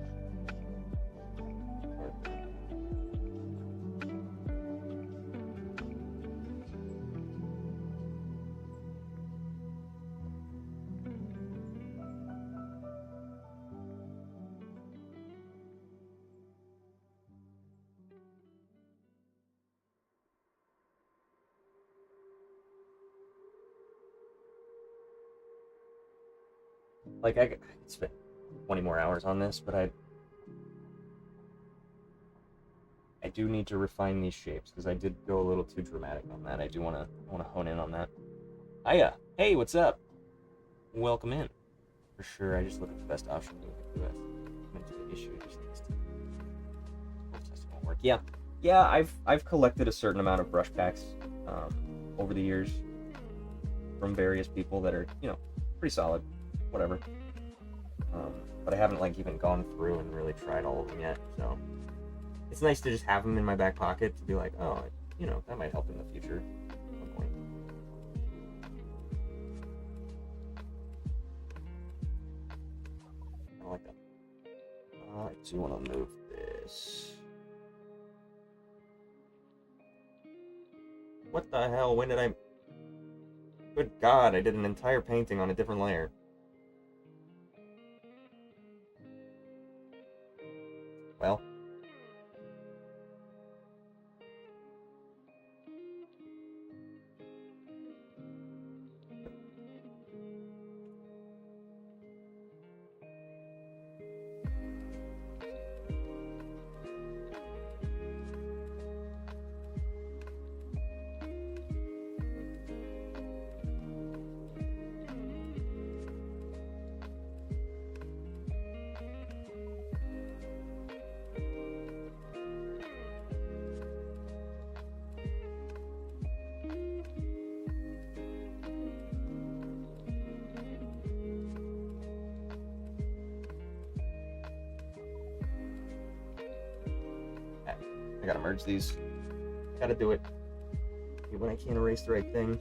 Like I could spend 20 more hours on this, but I do need to refine these shapes because I did go a little too dramatic on that. I want to hone in on that. Hiya, hey, what's up? Welcome in. For sure, I just look at the best option to do it. The issue just needs to work. Yeah. I've collected a certain amount of brush packs over the years from various people that are pretty solid. Whatever. But I haven't like even gone through and really tried all of them yet, so it's nice to just have them in my back pocket to be like, oh, that might help in the future at some point. I like that. I do want to move this. What the hell? When did I... Good God, I did an entire painting on a different layer. Well. I gotta merge these. Gotta do it. When I can't erase the right thing.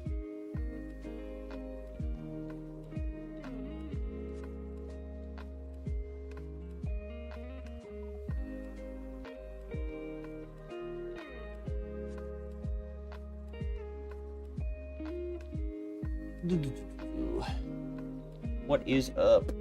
What is up?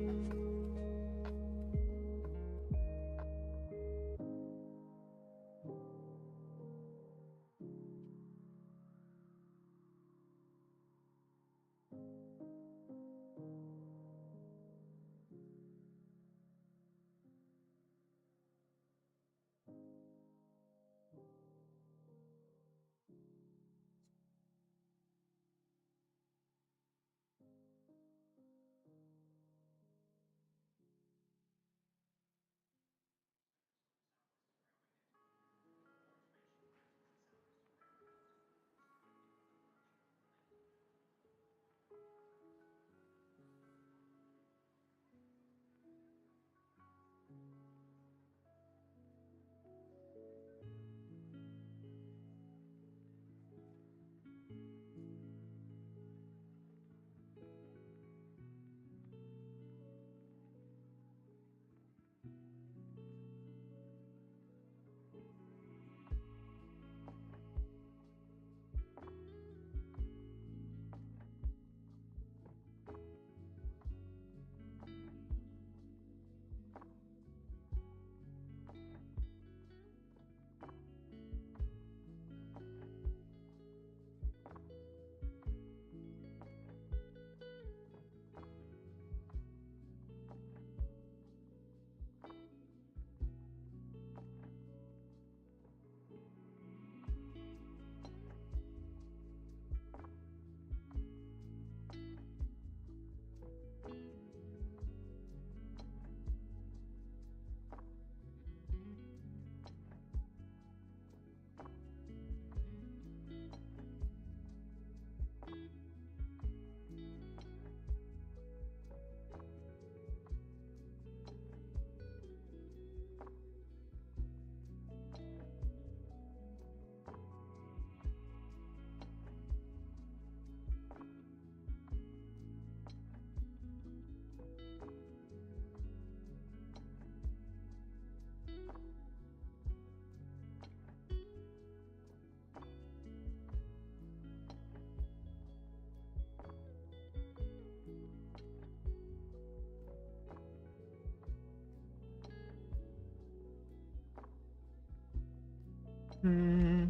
Hmm.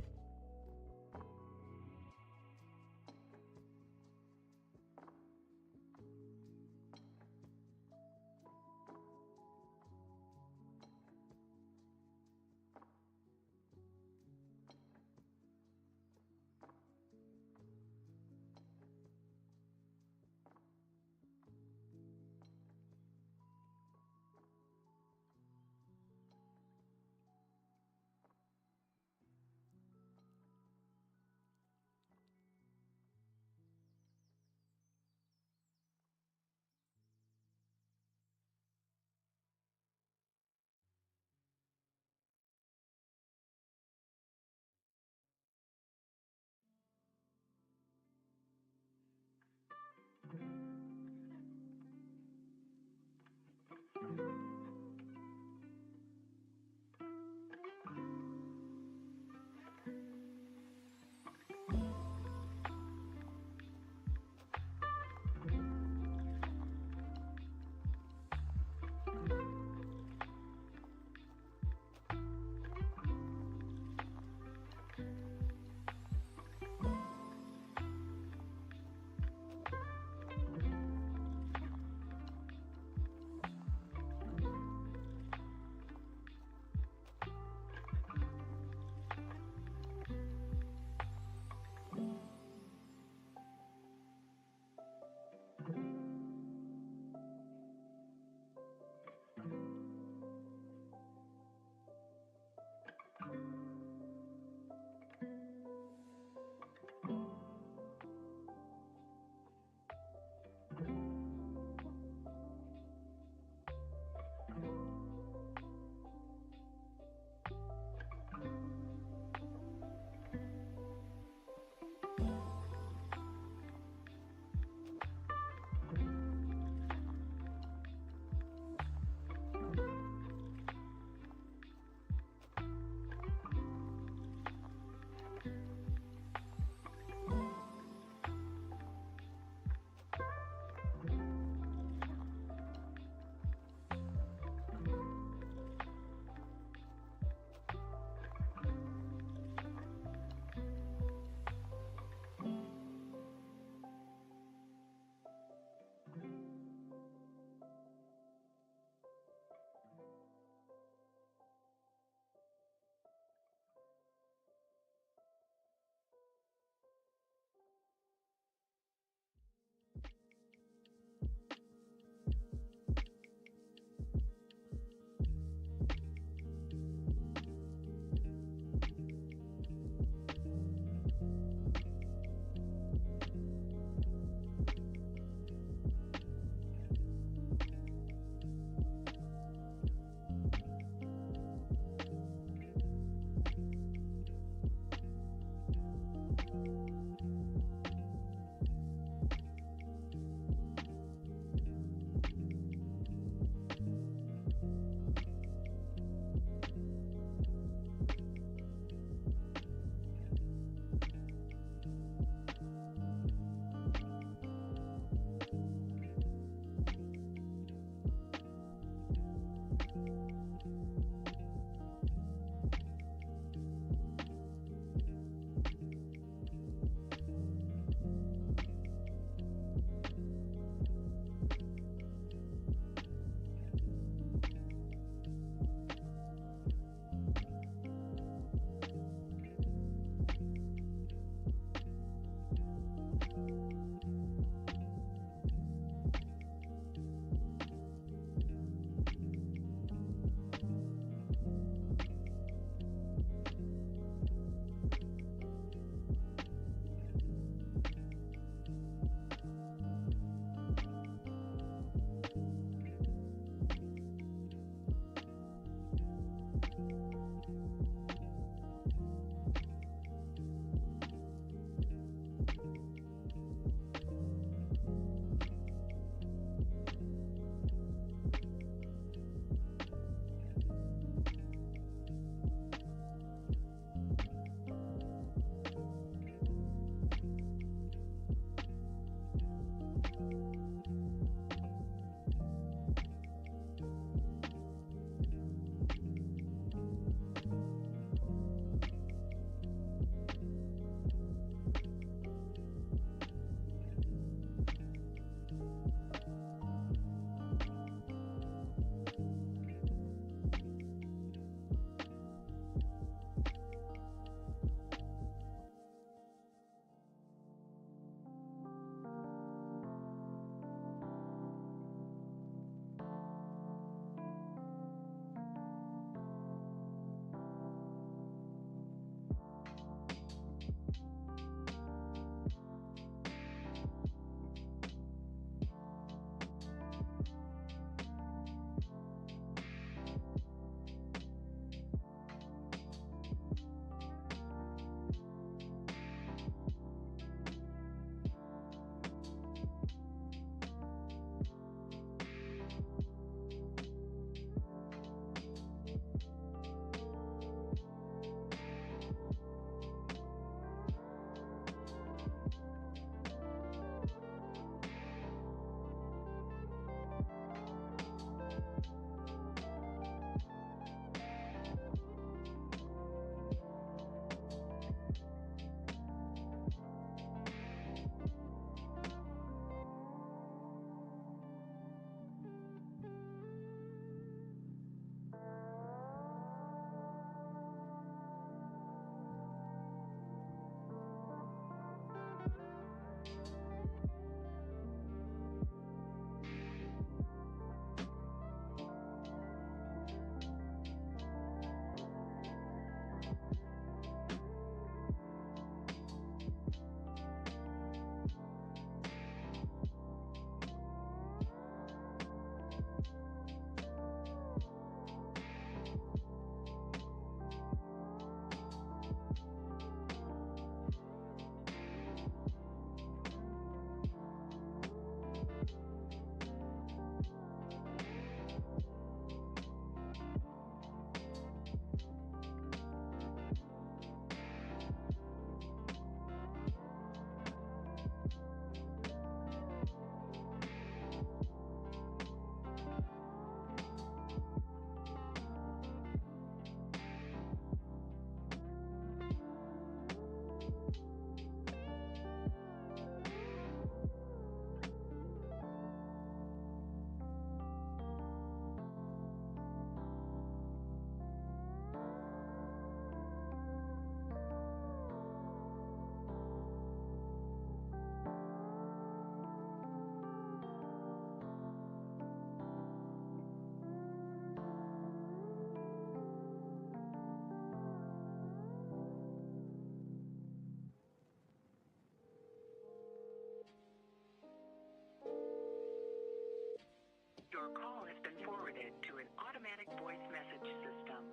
automatic voice message system.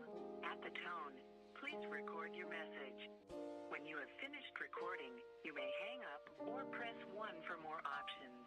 At the tone, please record your message. When you have finished recording, you may hang up or press 1 for more options.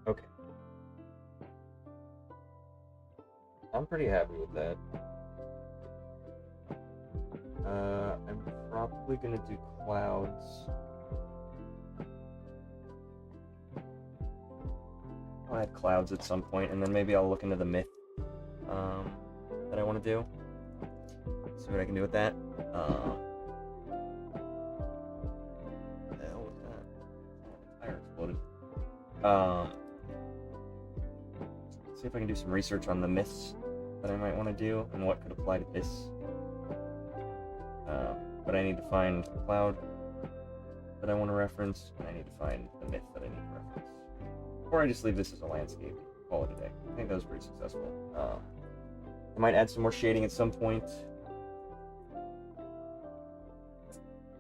Okay. I'm pretty happy with that. I'm probably gonna do clouds. I'll add clouds at some point, and then maybe I'll look into the myth that I want to do. See what I can do with that. What the hell was that? Oh, the tire exploded. See if I can do some research on the myths that I might want to do and what could apply to this. But I need to find a cloud that I want to reference, and I need to find the myth that I need to reference. Or I just leave this as a landscape, call it a day. I think that was pretty successful. I might add some more shading at some point.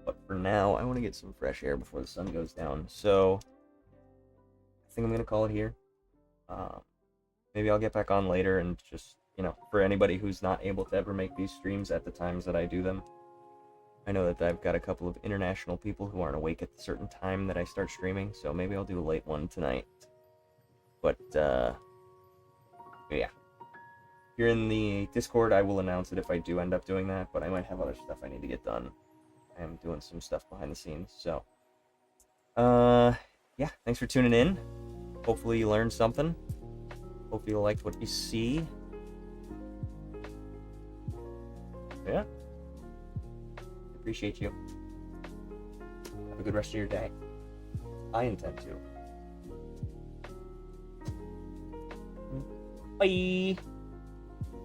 But for now, I want to get some fresh air before the sun goes down. So I think I'm going to call it here. Maybe I'll get back on later and just, for anybody who's not able to ever make these streams at the times that I do them. I know that I've got a couple of international people who aren't awake at the certain time that I start streaming, so maybe I'll do a late one tonight. But, yeah. If you're in the Discord, I will announce it if I do end up doing that, but I might have other stuff I need to get done. I am doing some stuff behind the scenes, so. Yeah, thanks for tuning in. Hopefully you learned something. Hopefully you liked what you see. Yeah. Appreciate you. Have a good rest of your day. I intend to. Bye.